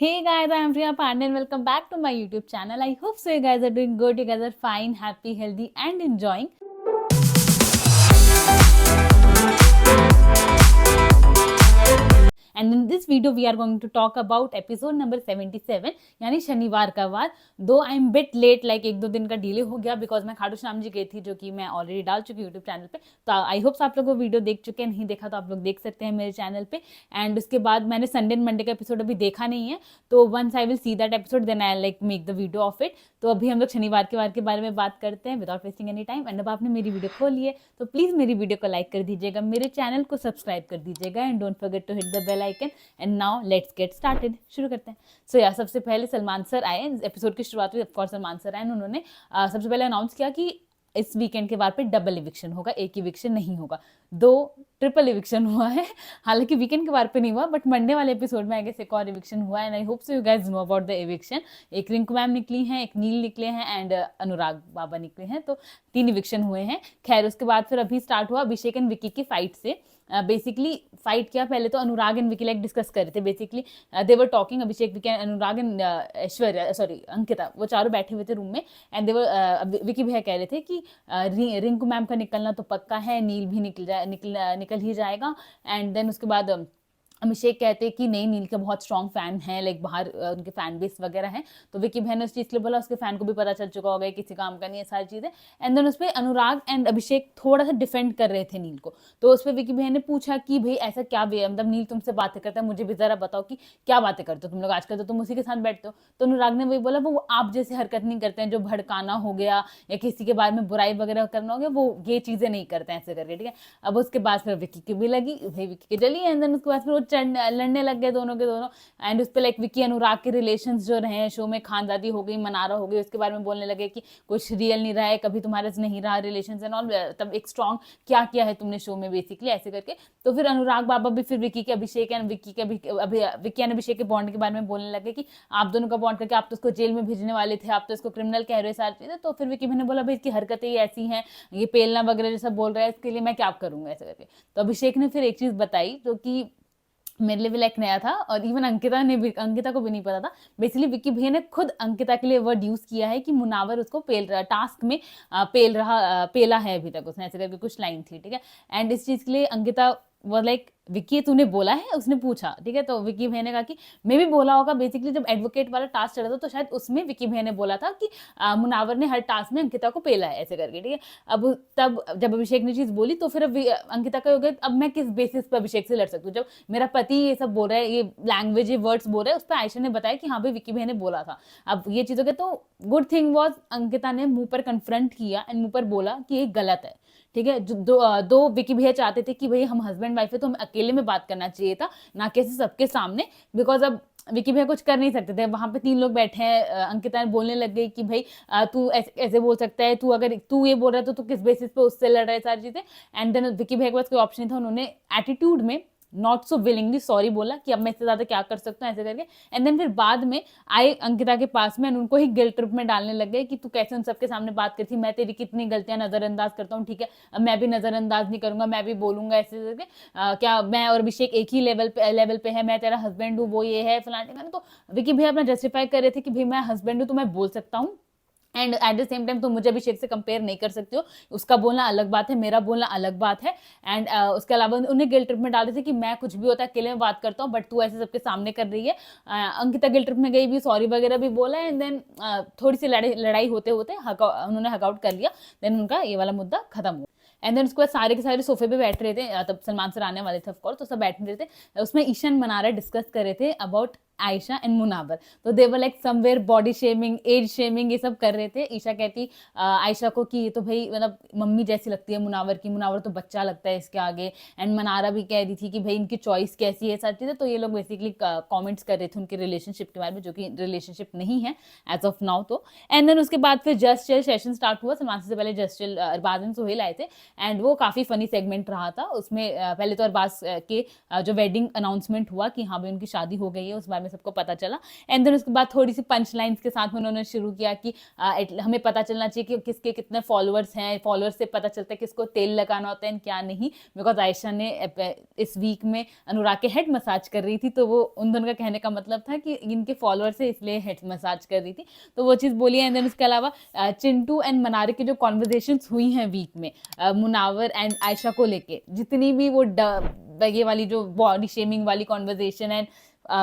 Hey guys, I am Priya Pandey and welcome back to my YouTube channel. I hope so you guys are doing good, you guys are fine, happy, healthy and enjoying. And in this video we are going to talk about episode number 77 यानी शनिवार का वार. Though I am bit late, like एक दो दिन का delay हो गया बिकॉज मैं खाटू श्याम जी गई थी, जो कि मैं ऑलरेडी डाल चुकी हूँ यूट्यूब चैनल पे. तो आई होप्स आप लोग वो वीडियो देख चुके हैं, नहीं देखा तो आप लोग देख सकते हैं मेरे चैनल पे. एंड उसके बाद मैंने संडे एंड मंडे का एपिसोड अभी देखा नहीं है, तो once I will see that episode then I like make the video of it. तो अभी हम लोग शनिवार के वार के बारे में बात करते हैं without wasting any time. And अब आपने मेरी वीडियो खोली है तो प्लीज़ मेरी वीडियो को लाइक कर दीजिएगा, मेरे चैनल को सब्सक्राइब कर दीजिएगा and don't forget to hit the bell icon. And now let's get started. शुरू करते हैं. सो या सबसे पहले सलमान सर आए. एपिसोड की शुरुआत हुई ऑफकोर्स सलमान सर आए. उन्होंने सबसे पहले अनाउंस किया कि इस वीकेंड के बाद पे डबल इविक्शन होगा, एक इविक्शन नहीं होगा. दो ट्रिपल इविक्शन हुआ है, हालांकि वीकेंड के बार पे नहीं हुआ बट मंडे वाले एपिसोड में आई गेस एक और इविक्शन हुआ है. And I hope so you guys know about the eviction. एक रिंकू मैम निकली हैं, एक नील निकले हैं एंड अनुराग बाबा निकले हैं. तो 3 इविक्शन हुए हैं. खैर उसके बाद फिर अभी स्टार्ट हुआ अभिषेक एंड विकी की फाइट से. बेसिकली फाइट किया पहले तो अनुराग एंड विकी लाइक डिस्कस कर रहे थे. Basically they were talking, Abhishek, Vicky, Anurag and Aishwarya, sorry Ankita, वो चारों बैठे हुए थे रूम में. एंड दे वर विकी भैया कह रहे थे कि रिंकू मैम का निकलना तो पक्का है, नील भी निकल ही जाएगा. एंड देन उसके बाद अभिषेक कहते हैं कि नहीं, नील के बहुत स्ट्रॉन्ग फैन हैं, लाइक बाहर उनके फैन बेस वगैरह हैं. तो विकी बहन ने उस चीज़ के लिए बोला, उसके फैन को भी पता चल चुका होगा किसी काम का नहीं है सारी चीज़ें. एंड देन उस पर अनुराग एंड अभिषेक थोड़ा सा डिफेंड कर रहे थे नील को. तो उस पर विकी बहन ने पूछा कि भाई ऐसा क्या मतलब नील तुमसे बातें करता है, मुझे भी ज़रा बताओ कि क्या बातें करते हो तुम लोग आजकल, तो तुम उसी के साथ बैठते हो. तो अनुराग ने वही बोला, वो आप जैसे हरकत नहीं करते हैं, जो भड़काना हो गया या किसी के बारे में बुराई वगैरह करना हो गया, वो ये चीज़ें नहीं करते हैं ऐसे करके. ठीक है. अब उसके बाद फिर विकी की भी लगी, भाई विकी की चली. एंड देन उसके बाद फिर वो लड़ने लग गए दोनों के दोनों. एंड उस पर लाइक विकी अनुराग के रिलेशंस जो रहे शो में, खानदादी हो गई, मनारा हो गई, उसके बारे में बोलने लगे कि कुछ रियल नहीं रहा है, कभी तुम्हारे से नहीं रहा रिलेशंस एंड ऑल, तब एक स्ट्रॉन्ग क्या किया है तुमने शो में बेसिकली ऐसे करके. तो फिर अनुराग बाबा भी फिर विकी के अभिषेक एंड विकी एंड अभिषेक के बॉन्ड के बारे में बोलने लगे कि आप दोनों का बॉन्ड करके आप तो उसको जेल में भेजने वाले थे, आप तो इसको क्रिमिनल कह रहे हो सारी चीजें. तो फिर विकी मैंने बोला भाई इसकी हरकतें ही ऐसी हैं, ये पेलना वगैरह जैसा बोल रहा है, इसके लिए मैं क्या करूंगा ऐसे करके. तो अभिषेक ने फिर एक चीज बताई जो कि मेरे लिए भी लाइक नया था और इवन अंकिता को भी नहीं पता था. बेसिकली विकी भैया ने खुद अंकिता के लिए वर्ड यूज किया है कि मुनावर उसको पेल रहा, टास्क में पेला है अभी तक उसने, ऐसे करके कुछ लाइन थी. ठीक है. एंड इस चीज के लिए अंकिता वो लाइक विक्की तूने बोला है, उसने पूछा. ठीक है. तो विक्की भैया ने कहा कि मैं भी बोला होगा. बेसिकली जब एडवोकेट वाला टास्क चला था तो शायद उसमें विक्की भैया ने बोला था कि मुनावर ने हर टास्क में अंकिता को पेला है ऐसे करके. ठीक है. अब तब जब अभिषेक ने चीज बोली तो फिर अब अंकिता का हो गया, अब मैं किस बेसिस पर अभिषेक से लड़ सकती हूँ जब मेरा पति ये सब बोल रहा है, ये लैंग्वेज, ये वर्ड्स बोल रहा है. उस पर आयशा ने बताया कि हाँ भाई विक्की भैया ने बोला था. अब ये चीज हो गया. तो गुड थिंग वॉज अंकिता ने मुंह पर कन्फ्रंट किया एंड मुंह पर बोला कि ये गलत है. ठीक है. दो विकी भैया चाहते थे कि भाई हम हस्बैंड वाइफ है तो हमें अकेले में बात करना चाहिए था, ना कि सबके सामने, बिकॉज अब विकी भैया कुछ कर नहीं सकते थे. वहां पे 3 लोग बैठे हैं. अंकिता बोलने लग गई कि भाई तू ऐसे बोल सकता है, तू अगर तू ये बोल रहा है तो तू किस बेसिस पे उससे लड़ रहा है सारी चीजें. एंड देन विकी भैया के पास कोई ऑप्शन था, उन्होंने एटीट्यूड में नॉट सो विलिंगली सॉरी बोला कि अब मैं इससे ज्यादा क्या कर सकता हूँ ऐसे करके. एंड देन फिर बाद में आए अंकिता के पास में उनको ही गिल्ट ट्रिप में डालने लग गए कि तू कैसे उन सबके सामने बात करती, मैं तेरी कितनी गलतियां नजरअंदाज करता हूँ. ठीक है. अब मैं भी नजरअंदाज नहीं करूंगा, मैं भी बोलूंगा ऐसे करके. क्या मैं और अभिषेक एक ही लेवल पे है, मैं तेरा हस्बैंड हूँ, वो ये है फलाने. तो विकी भैया अपना जस्टिफाई कर रहे थे कि भाई मैं हस्बैंड हूँ तो मैं बोल सकता हूँ and at the same time तुम मुझे अभिषेक से कंपेयर नहीं कर सकते हो, उसका बोलना अलग बात है, मेरा बोलना अलग बात है. एंड उसके अलावा उन्हें गिल्ट ट्रिप में डाल रहे थे कि मैं कुछ भी होता है अकेले में बात करता हूँ बट तू ऐसे सबके सामने कर रही है. अंकिता गिल्ट ट्रिप में गई भी, सॉरी वगैरह भी बोला. एंड देन थोड़ी सी लड़ाई होते होते उन्होंने हकआउट कर लिया. देन उनका ये वाला मुद्दा खत्म हुआ. एंड देन उसके बाद सारे के सारे सोफे पे बैठ रहे थे, तब सलमान सर आने वाले थे ऑफकोर्स, तो सब बैठ रहे थे. उसमें ईशान मनारा डिस्कस कर रहे थे अबाउट आयशा एंड मुनावर. तो they were like somewhere body shaming, age shaming, ये सब कर रहे थे. ईशा कहती आयशा को कि ये तो भाई मतलब मम्मी जैसी लगती है मुनावर की, मुनावर तो बच्चा लगता है इसके आगे. एंड मनारा भी कह रही थी कि भाई इनकी चॉइस कैसी है सारी चीजें. तो ये लोग बेसिकली कमेंट्स कर रहे थे उनके रिलेशनशिप के बारे में, जो कि रिलेशनशिप नहीं है एज ऑफ नाउ. तो एंड देन उसके बाद फिर जस्ट चिल सेशन स्टार्ट हुआ. सलमान से पहले just chill Arbaaz and Sohail आए थे एंड वो काफी फनी सेगमेंट रहा था. उसमें पहले तो अरबाज के जो वेडिंग अनाउंसमेंट हुआ कि हाँ भाई उनकी शादी हो गई है, उस बारे में सबको पता चला। एंड देन उसके बाद थोड़ी सी पंच लाइन्स के साथ उन्होंने शुरू किया कि हमें पता चलना चाहिए कि किसके कितने फॉलोअर्स हैं, फॉलोअर्स से पता चलता है किसको तेल लगाना होता है क्या नहीं, बिकॉज आयशा ने इस वीक में अनुराग के हेड मसाज कर रही थी, तो वो उन दोनों का कहने का मतलब था कि इनके फॉलोअर्स है इसलिए हेड मसाज कर रही थी, तो वो चीज़ बोली। एंड देन उसके अलावा चिंटू एंड मनारे की जो कॉन्वर्जेशंस हुई हैं वीक में मुनावर एंड आयशा को लेके, जितनी भी वो ये वाली जो बॉडी शेमिंग वाली कॉन्वर्जेशन एंड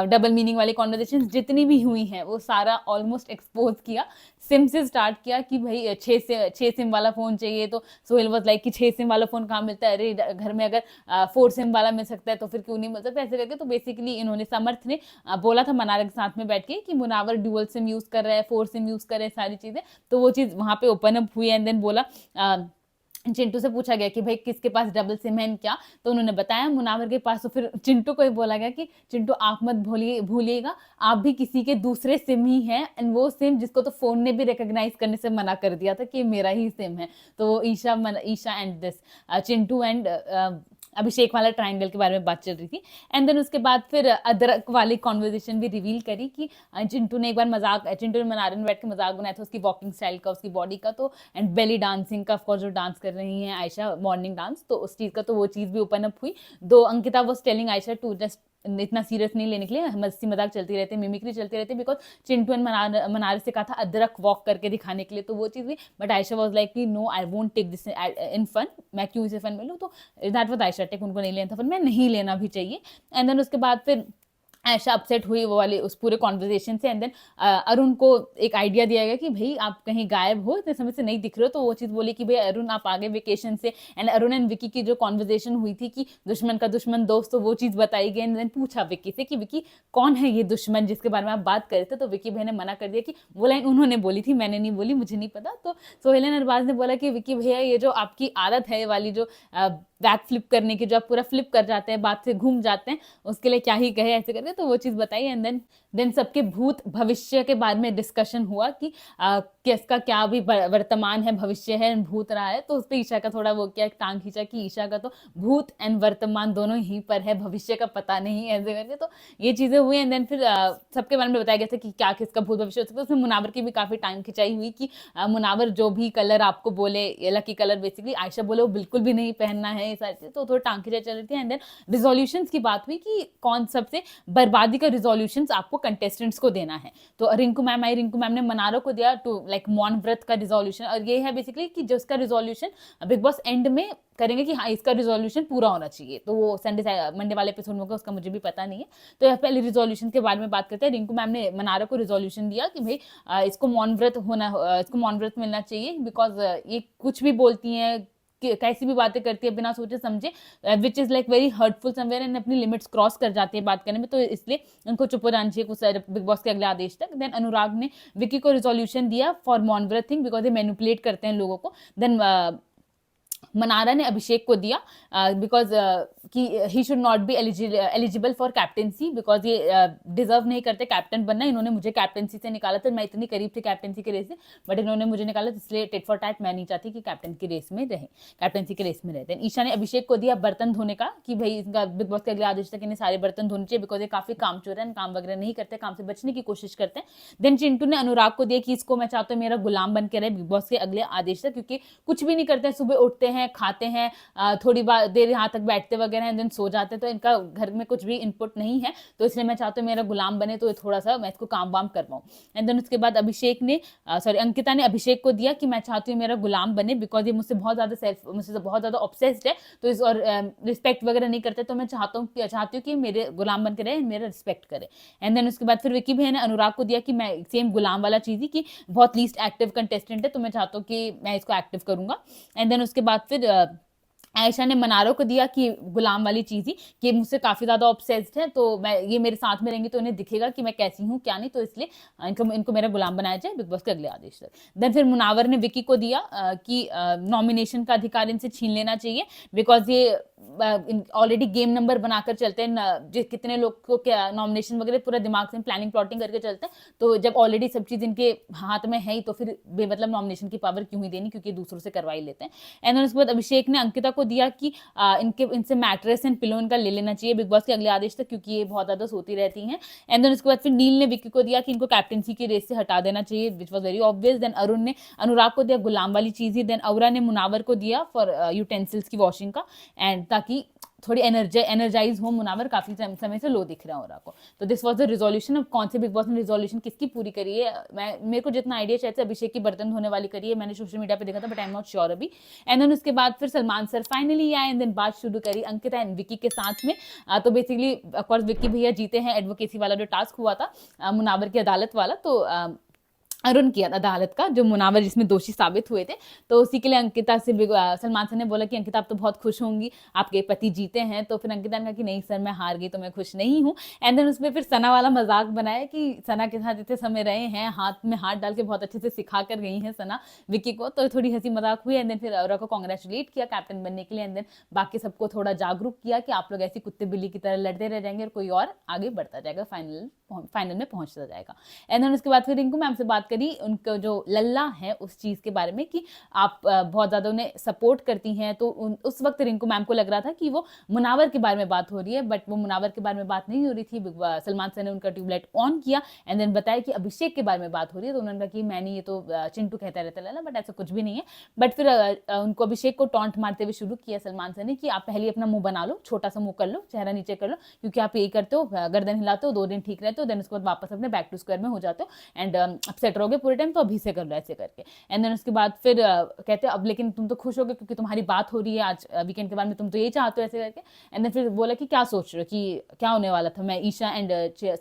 डबल मीनिंग वाली कॉन्वर्जेशन जितनी भी हुई हैं वो सारा ऑलमोस्ट एक्सपोज किया। सिम से स्टार्ट किया कि भाई 6 सिम वाला फ़ोन चाहिए, तो सोहेल वाज लाइक कि 6 सिम वाला फ़ोन कहाँ मिलता है, अरे घर में अगर 4 सिम वाला मिल सकता है तो फिर क्यों नहीं मिल सकता, ऐसे करके। तो बेसिकली इन्होंने समर्थ ने बोला था मनारा के साथ में बैठ के कि मुनावर ड्यूअल सिम यूज़ कर रहा है, 4 सिम यूज़ कर रहे हैं, सारी चीज़ें, तो वो चीज़ वहाँ पे ओपन अप हुई। एंड देन बोला चिंटू से पूछा गया कि भाई किसके पास डबल सिम है क्या, तो उन्होंने बताया मुनावर के पास। तो फिर चिंटू को ही बोला गया कि चिंटू आप मत भूलिएगा, आप भी किसी के दूसरे सिम ही हैं, एंड वो सिम जिसको तो फोन ने भी रिकॉग्नाइज करने से मना कर दिया था कि मेरा ही सिम है। तो वो Isha and this Chintu and Abhishek वाला ट्रायंगल के बारे में बात चल रही थी। एंड देन उसके बाद फिर अदरक वाली कॉन्वर्जेशन भी रिवील करी कि चिंटू ने एक बार चिंटू ने मनारे में बैठ के मजाक बनाया था उसकी वॉकिंग स्टाइल का, उसकी बॉडी का, तो एंड बेली डांसिंग का, ऑफकोर्स जो डांस कर रही हैं आयशा मॉर्निंग डांस, तो उस चीज़ का तो वो चीज़ भी ओपन अप हुई। Though Ankita was telling Ayesha to just इतना सीरियस नहीं लेने के लिए, मस्ती मजाक चलती रहती है, मिमिक्री चलती रहती है, बिकॉज चिंटू एंड मनारे से कहा था अदरक वॉक करके दिखाने के लिए, तो वो चीज़ भी। बट आयशा वॉज लाइक कि no I won't take this in fun, मैं क्यों इसे फन में लूँ, तो दैट वॉज आयशा टेक, उनको नहीं लेना था फन में, नहीं लेना भी चाहिए। एंड देन उसके बाद फिर आयशा अपसेट हुई वो वाले उस पूरे कॉन्वर्जेशन से। एंड देन अरुण को एक आइडिया दिया गया कि भाई आप कहीं गायब हो, इतने समय से नहीं दिख रहे हो, तो वो चीज़ बोली कि भाई अरुण आप आ गए वेकेशन से। एंड अरुण एंड विकी की जो कॉन्वर्जेशन हुई थी कि दुश्मन का दुश्मन दोस्त, तो वो चीज़ बताई गई। एंड देन पूछा विकी से कि विकी कौन है ये दुश्मन जिसके बारे में आप बात कर रहे थे, तो विकी भाई ने मना कर दिया कि वो लाइन उन्होंने बोली थी, मैंने नहीं बोली, मुझे नहीं पता। तो सोहेल अरबाज ने बोला कि विकी भैया ये जो आपकी आदत है वाली जो बैक फ्लिप करने की, जो आप पूरा फ्लिप कर जाते हैं, बात से घूम जाते हैं, उसके लिए क्या ही कहे ऐसे करके, तो वो चीज़ बताई। एंड देन सबके भूत भविष्य के बारे में डिस्कशन हुआ कि किसका क्या भी वर्तमान है, भविष्य है, भूत रहा है, तो उस पर ईशा का थोड़ा वो क्या टांग खींचा कि ईशा का तो भूत एंड वर्तमान दोनों ही पर है, भविष्य का पता नहीं, ऐसे करके। तो ये चीज़ें हुई। एंड देन फिर सबके बारे में बताया गया था कि क्या किसका भूत भविष्य हो सकता है। उसमें मुनावर की भी काफ़ी टांग खिंचाई हुई कि मुनावर जो भी कलर आपको बोले, लकी कलर बेसिकली, आयशा बोले वो बिल्कुल भी नहीं पहनना है, ये सारी चीज़, तो थोड़ी टांग खिंचाई चल रही थी। एंड देन रिजोल्यूशंस की बात हुई कि कौन सबसे बर्बादी का रिजोल्यूशंस आपको कंटेस्टेंट्स को देना है, तो रिंकू मैम ने मनारा को दिया टू लाइक मौन व्रत का रिजोल्यूशन, और ये है बेसिकली कि जो उसका रिजोल्यूशन बिग बॉस एंड में करेंगे कि हाँ इसका रिजोल्यूशन पूरा होना चाहिए, तो वो मंडे वाले एपिसोड में होगा, उसका मुझे भी पता नहीं है। तो पहले रिजोल्यूशन के बारे में बात करते हैं। रिंकू मैम ने मनारा को रिजोल्यूशन दिया कि भाई इसको मौन व्रत मिलना चाहिए, बिकॉज ये कुछ भी बोलती हैं, कैसी भी बातें करती है बिना सोचे समझे, which is like very hurtful somewhere, and अपनी लिमिट्स क्रॉस कर जाती है बात करने में, तो इसलिए उनको चुप हो जाना चाहिए कुछ बिग बॉस के अगले आदेश तक। देन अनुराग ने विकी को रिजोल्यूशन दिया फॉर मॉनव्रत थिंग, बिकॉज ये मैनिपुलेट करते हैं लोगों को। देन मनारा ने अभिषेक को दिया बिकॉज कि he should not be eligible for captaincy, because ये डिजर्व नहीं करते कैप्टन बनना, इन्होंने मुझे कैप्टेंसी से निकाला था, मैं इतनी करीब थी कैप्टेंसी के रेस से, बट इन्होंने मुझे निकाला, इसलिए टेट फॉर टैट मैं नहीं चाहती कि कैप्टन की रेस में रहे, कैप्टेंसी की रेस में रहे। देन ईशा ने अभिषेक को दिया बर्तन धोने का कि भाई इनका बिग बॉस के अगले आदेश तक इन्हें सारे बर्तन धोने चाहिए, बिकॉज ये काफी कामचोर है, काम वगैरह नहीं करते, काम से बचने की कोशिश करते हैं। देन चिंटू ने अनुराग को दिया कि इसको मैं चाहता हूँ मेरा गुलाम बन के रहे बिग बॉस के अगले आदेश तक, क्योंकि कुछ भी नहीं करते हैं, सुबह उठते हैं, खाते हैं, थोड़ी देर यहाँ तक बैठते वगैरह हैं, देन सो जाते हैं, तो इनका घर में कुछ भी इनपुट नहीं है, तो इसलिए मैं चाहती हूँ मेरा गुलाम बने, तो थोड़ा सा मैं इसको काम वाम करवाऊँ। एंड देन उसके बाद अंकिता ने अभिषेक को दिया कि मैं चाहती हूँ मेरा गुलाम बने, बिकॉज ये मुझसे बहुत ज़्यादा ऑब्सेस्ड है, तो इस और रिस्पेक्ट वगैरह नहीं करते, तो मैं चाहती हूँ कि मेरे गुलाम बन के रहे, मेरा रिस्पेक्ट करे। एंड देन उसके बाद फिर विकी भैया ने अनुराग को दिया कि मैं सेम गुलाम वाला चीज़ ही कि बहुत लीस्ट एक्टिव कंटेस्टेंट है, तो मैं चाहता हूँ कि मैं इसको एक्टिव करूँगा। एंड देन उसके बाद फिर आयशा ने मनारो को दिया कि गुलाम वाली चीज़ ही कि मुझसे काफ़ी ज़्यादा ऑब्सेस्ड है, तो मैं ये मेरे साथ में रहेंगी तो इन्हें दिखेगा कि मैं कैसी हूँ क्या नहीं, तो इसलिए इनको मेरा गुलाम बनाया जाए बिग बॉस के अगले आदेश तक। देन फिर मुनावर ने विकी को दिया कि नॉमिनेशन का अधिकार इनसे छीन लेना चाहिए, बिकॉज ये ऑलरेडी गेम नंबर बनाकर चलते हैं, कितने लोग को क्या नॉमिनेशन वगैरह पूरा दिमाग से प्लानिंग प्लॉटिंग करके चलते हैं। तो जब ऑलरेडी सब चीज इनके हाथ में है ही तो फिर बेमतलब नॉमिनेशन की पावर क्यों ही देनी, क्योंकि दूसरों से करवा ही लेते हैं। एंड देन उसके बाद अभिषेक ने अंकिता को दिया कि इनसे मैट्रेस एंड पिलो इनका ले लेना चाहिए बिग बॉस के अगले आदेश तक, क्योंकि ये बहुत ज्यादा सोती रहती हैं। एंड देन उसके बाद फिर नील ने विक्की को दिया कि इनको कैप्टनसी की रेस से हटा देना चाहिए, which was very obvious. Then Arun ने अनुराग को दिया गुलाम वाली चीज ही। देन औरा ने मुनावर को दिया फॉर यूटेंसिल्स की वॉशिंग का, एंड ताकि थोड़ी एनर्जाइज हो मुनावर, काफी समय से लो दिख रहा है औरा को। तो दिस वाज द रिजोल्यूशन। अब कौन से बिग बॉस ने रिजोल्यूशन किसकी पूरी करी है, मेरे को जितना आइडिया शायद से अभिषेक की बर्तन धोने वाली करी है, मैंने सोशल मीडिया पे देखा था, but I am not sure अभी। एंड देन उसके बाद फिर सलमान सर फाइनली आए, एंड देन बात शुरू करी अंकिता एंड विक्की के साथ में। तो बेसिकली ऑफकोर्स विक्की भैया जीते हैं एडवोकेसी वाला जो टास्क हुआ था मुनावर की अदालत वाला, तो अरुण की अदालत का, जो मुनावर जिसमें दोषी साबित हुए थे। तो उसी के लिए अंकिता से सलमान सर ने बोला कि अंकिता आप तो बहुत खुश होंगी, आपके पति जीते हैं। तो फिर अंकिता ने कहा कि नहीं सर मैं हार गई तो मैं खुश नहीं हूँ। एंड देन उसमें फिर सना वाला मजाक बनाया कि सना के साथ इतने समय रहे हैं, हाथ में हाथ डाल के बहुत अच्छे से सिखा कर गई हैं सना विक्की को, तो थोड़ी हंसी मजाक हुई। एंड देन फिर औरा को कॉन्ग्रेचुलेट किया कैप्टन बनने के लिए। एंड देन बाकी सबको थोड़ा जागरूक किया कि आप लोग ऐसी कुत्ते बिल्ली की तरह लड़ते रह जाएंगे और कोई और आगे बढ़ता जाएगा, फाइनल में पहुंचता जाएगा। एंड देन उसके बाद फिर रिंकू मैम से बात करी उनका जो लल्ला है उस चीज के बारे में कि आप बहुत ज्यादा उन्हें सपोर्ट करती हैं। तो उस वक्त रिंकू मैम को लग रहा था कि वो मुनावर के बारे में बात हो रही है, बट वो मुनावर के बारे में बात नहीं हो रही थी। सलमान सर ने उनका ट्यूबलाइट ऑन किया एंड देन बताया कि अभिषेक के बारे में बात हो रही है। तो उन्होंने कहा कि मैंने ये तो चिंटू कहता रहता लल्ला, बट ऐसा कुछ भी नहीं है। बट फिर उनको अभिषेक को टॉन्ट मारते हुए शुरू किया सलमान सर ने कि आप पहले अपना मुंह बना लो, छोटा सा मुंह कर लो, चेहरा नीचे कर लो, क्योंकि आप यही करते हो, गर्दन हिलाते हो, 2 दिन ठीक रहते हो, देन उसके बाद वापस अपने बैक टू स्क्वायर में हो जाते हो एंड अपसेट रहोगे पूरे टाइम, तो अभी से कर लो ऐसे करके। एंड देन उसके बाद फिर कहते अब लेकिन तुम तो खुश हो गए क्योंकि तुम्हारी बात हो रही है आज वीकेंड के बाद में, तुम तो यही चाहते हो ऐसे करके। एंड देन फिर बोला कि क्या सोच रहे हो कि क्या होने वाला था, मैं ईशा एंड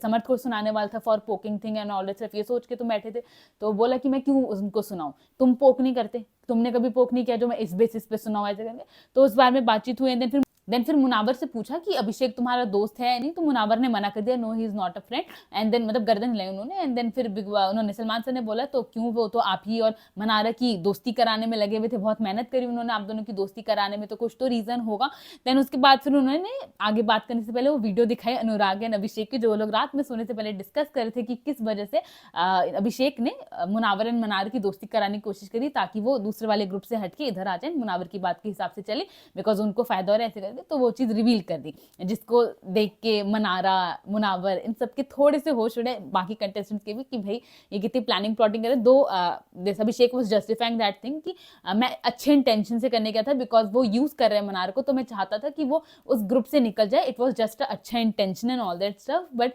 समर्थ को सुनाने वाला था for poking thing and all that, सिर्फ ये सोच के तुम बैठे थे। तो बोला कि मैं क्यों उनको सुनाऊं, तुम पोक नहीं करते, तुमने कभी पोक नहीं किया जो मैं इस बेसिस पे सुनाऊं ऐसे करके। तो उस बारे में बातचीत हुई। एंड देन फिर मुनावर से पूछा कि अभिषेक तुम्हारा दोस्त है या नहीं, तो मुनावर ने मना कर दिया, no he is not a friend. And then मतलब गर्दन हिलाई उन्होंने। एंड देन फिर उन्होंने सलमान सर ने बोला तो क्यों, वो तो आप ही और मनारा की दोस्ती कराने में लगे हुए थे, बहुत मेहनत करी उन्होंने आप दोनों की दोस्ती कराने में, तो कुछ तो रीजन होगा। देन उसके बाद फिर उन्होंने आगे बात करने से पहले वो वीडियो दिखाई अनुराग एंड अभिषेक की, जो लोग रात में सोने से पहले डिस्कस कर रहे थे कि किस वजह से अभिषेक ने मुनावर एंड मनारा की दोस्ती कराने की कोशिश करी ताकि वो दूसरे वाले ग्रुप से हटके इधर आ जाए, मुनावर की बात के हिसाब से चले, बिकॉज उनको फायदा हो रहा है ऐसे करके। तो वो चीज रिवील कर दी, जिसको देख के मनारा मुनावर इन सब के थोड़े से होश उड़े, बाकी कंटेस्टेंट्स के भी, कि भाई ये कितनी प्लानिंग प्लॉटिंग करे। दो अभिषेक वाज जस्टिफाइंग दैट थिंग कि मैं अच्छे इंटेंशन से करने गया था, बिकॉज वो यूज कर रहे हैं मनार को, तो मैं चाहता था कि वो उस ग्रुप से निकल जाए, इट वॉज जस्ट अच्छा intention and all that stuff. But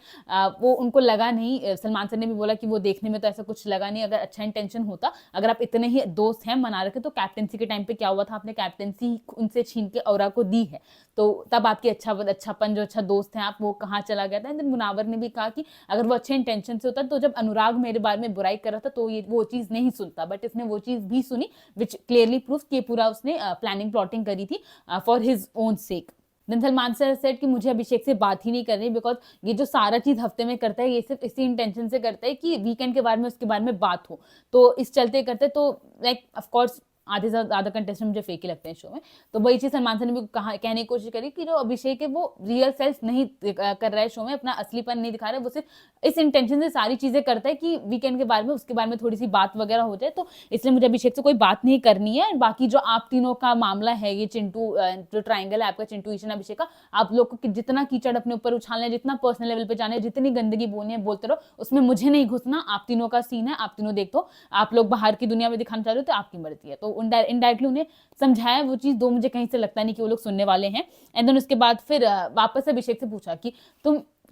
वो उनको लगा नहीं, सलमान सर ने भी बोला कि वो देखने में तो ऐसा कुछ लगा नहीं, अगर अच्छा इंटेंशन होता, अगर आप इतने ही दोस्त हैं मनार के, तो कैप्टेंसी के टाइम पे क्या हुआ था, आपने कैप्टेंसी उनसे छीन के औरा को दी है, तो तब आपकी अच्छापन जो अच्छा दोस्त हैं आप, वो कहाँ चला गया था। एंड मुनावर ने भी कहा कि अगर वो अच्छे इंटेंशन से होता, तो जब अनुराग मेरे बारे में बुराई कर रहा था तो ये वो चीज नहीं सुनता, बट इसने वो चीज भी सुनी, विच क्लियरली प्रूव कि पूरा उसने प्लानिंग प्लॉटिंग करी थी for his own sake. Then Salman sir said कि मुझे अभिषेक से बात ही नहीं करनी, बिकॉज ये जो सारा चीज हफ्ते में करता है ये सिर्फ इसी इंटेंशन से करता है कि वीकेंड के बारे में उसके बारे में बात हो, तो इस चलते करते। तो लाइक ऑफकोर्स आधे से ज्यादा कंटेस्टेंट मुझे फेक ही लगते हैं शो में, तो वही चीज सलमान सर ने भी कहने की कोशिश करी कि जो अभिषेक है वो रियल सेल्फ नहीं कर रहा है शो में, अपना असलीपन नहीं दिखा रहा है, वो सिर्फ इस इंटेंशन से सारी चीजें करता है कि वीकेंड के बारे में उसके बारे में थोड़ी सी बात वगैरह हो जाए, तो इसलिए मुझे अभिषेक से कोई बात नहीं करनी है। बाकी जो आप तीनों का मामला है, ये चिंटू जो ट्राइंगल है आपका, चिंटू ईशन अभिषेक का, आप लोग को जितना कीचड़ अपने ऊपर उछालना है, जितना पर्सनल लेवल पे जाना है, जितनी गंदगी बोलनी है बोलते रहो, उसमें मुझे नहीं घुसना, आप तीनों का सीन है, आप तीनों देखो, आप लोग बाहर की दुनिया में दिखाना चाह रहे हो तो आपकी मर्जी है। तो इनडायरेक्टली उन्हें समझाया वो चीज, दो मुझे कहीं से लगता नहीं कि वो लोग सुनने वाले हैं। एंड देन उसके बाद फिर वापस अभिषेक से पूछा कि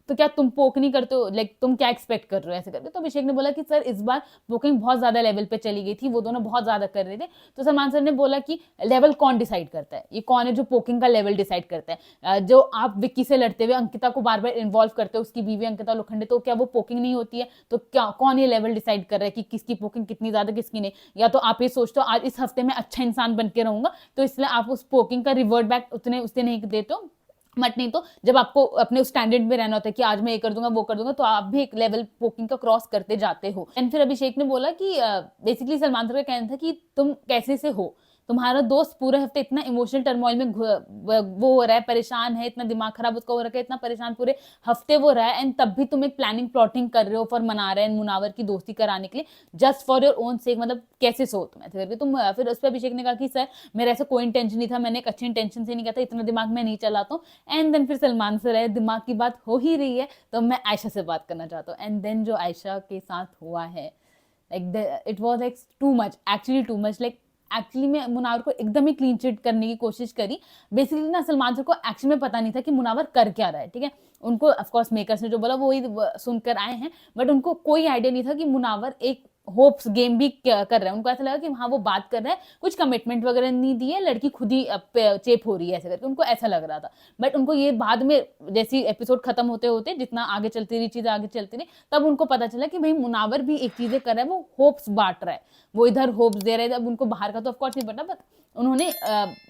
क्या तुम पोक नहीं करते हो, लाइक तुम क्या एक्सपेक्ट कर रहे हो ऐसे करके। तो अभिषेक ने बोला कि सर इस बार पोकिंग बहुत ज्यादा लेवल पे चली गई थी, वो दोनों बहुत ज्यादा कर रहे थे। तो सलमान सर ने बोला कि लेवल कौन डिसाइड करता है, ये कौन है जो पोकिंग का लेवल डिसाइड करता है, जो आप विक्की से लड़ते हुए अंकिता को बार बार इन्वॉल्व करते हो, उसकी बीवी अंकिता लोखंडे, तो क्या वो पोकिंग नहीं होती है? तो क्या कौन ये लेवल डिसाइड कर रहा है कि किसकी पोकिंग कितनी ज्यादा किसकी नहीं? या तो आप ये सोचते हो आज इस हफ्ते में अच्छा इंसान बन के रहूंगा, तो इसलिए आप उस पोकिंग का रिवर्ट बैक उतने उससे नहीं देते हो, मत नहीं तो जब आपको अपने उस स्टैंडर्ड में रहना होता है कि आज मैं ये कर दूंगा वो कर दूंगा, तो आप भी एक लेवल पोकिंग का क्रॉस करते जाते हो। एंड फिर अभिषेक ने बोला कि बेसिकली सलमान सर का कहना था कि तुम कैसे से हो, तुम्हारा दोस्त पूरे हफ्ते इतना इमोशनल टर्मोइल में वो हो रहा है, परेशान है, इतना दिमाग खराब उसका हो रखा है, इतना परेशान पूरे हफ्ते वो रहा है, एंड तब भी तुम एक प्लानिंग प्लॉटिंग कर रहे हो फॉर मना रहे हैं मुनावर की दोस्ती कराने के लिए, जस्ट फॉर योर ओन सेक। मतलब कैसे सो तुम ऐसे करके तुम। फिर उस पर अभिषेक ने कहा कि सर मेरा ऐसा कोई इंटेंशन नहीं था, मैंने एक अच्छे इंटेंशन से नहीं कहा था, इतना दिमाग में नहीं चलाता हूँ। एंड देन फिर सलमान सर है, दिमाग की बात हो ही रही है तो मैं आयशा से बात करना चाहता हूँ। एंड देन जो आयशा के साथ हुआ है, like it was like too much, actually too much. Like actually में मुनावर को एकदम ही क्लीन चिट करने की कोशिश करी। बेसिकली ना सलमान सर को एक्चुअली में पता नहीं था कि मुनावर कर क्या रहा है, ठीक है। उनको ऑफकोर्स मेकर्स ने जो बोला वो ही सुनकर आए हैं, बट उनको कोई आइडिया नहीं था कि मुनावर एक होप्स गेम भी कर रहा है। उनको ऐसा लगा कि हाँ वो बात कर रहा है, कुछ कमिटमेंट वगैरह नहीं दी है, लड़की खुद ही चेप हो रही है ऐसे करके, उनको ऐसा लग रहा था। बट उनको ये बाद में जैसी एपिसोड खत्म होते होते जितना आगे चलती रही चीज आगे चलती रही, तब उनको पता चला कि भाई मुनावर भी एक चीजें कर रहा है, वो होप्स बांट रहा है, वो इधर होप्स दे रहे थे। अब उनको बाहर का तो ऑफकोर्स नहीं पता, बट उन्होंने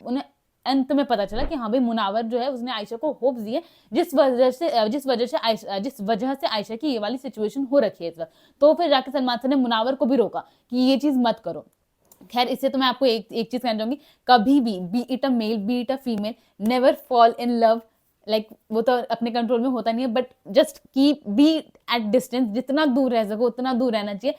उन्हें अंत में पता चला कि हाँ भाई मुनावर जो है उसने आयशा को होप्स दिए, जिस वजह से आयशा की ये वाली सिचुएशन हो रखी है इस वक्त। तो फिर जाके सलमान सर ने मुनावर को भी रोका कि ये चीज मत करो। खैर इससे तो मैं आपको एक चीज कहना चाहूंगी, कभी भी be it a male be it a female, never fall in love. Like वो तो अपने कंट्रोल में होता नहीं है, but just keep be at distance, जितना दूर रह सको उतना दूर रहना चाहिए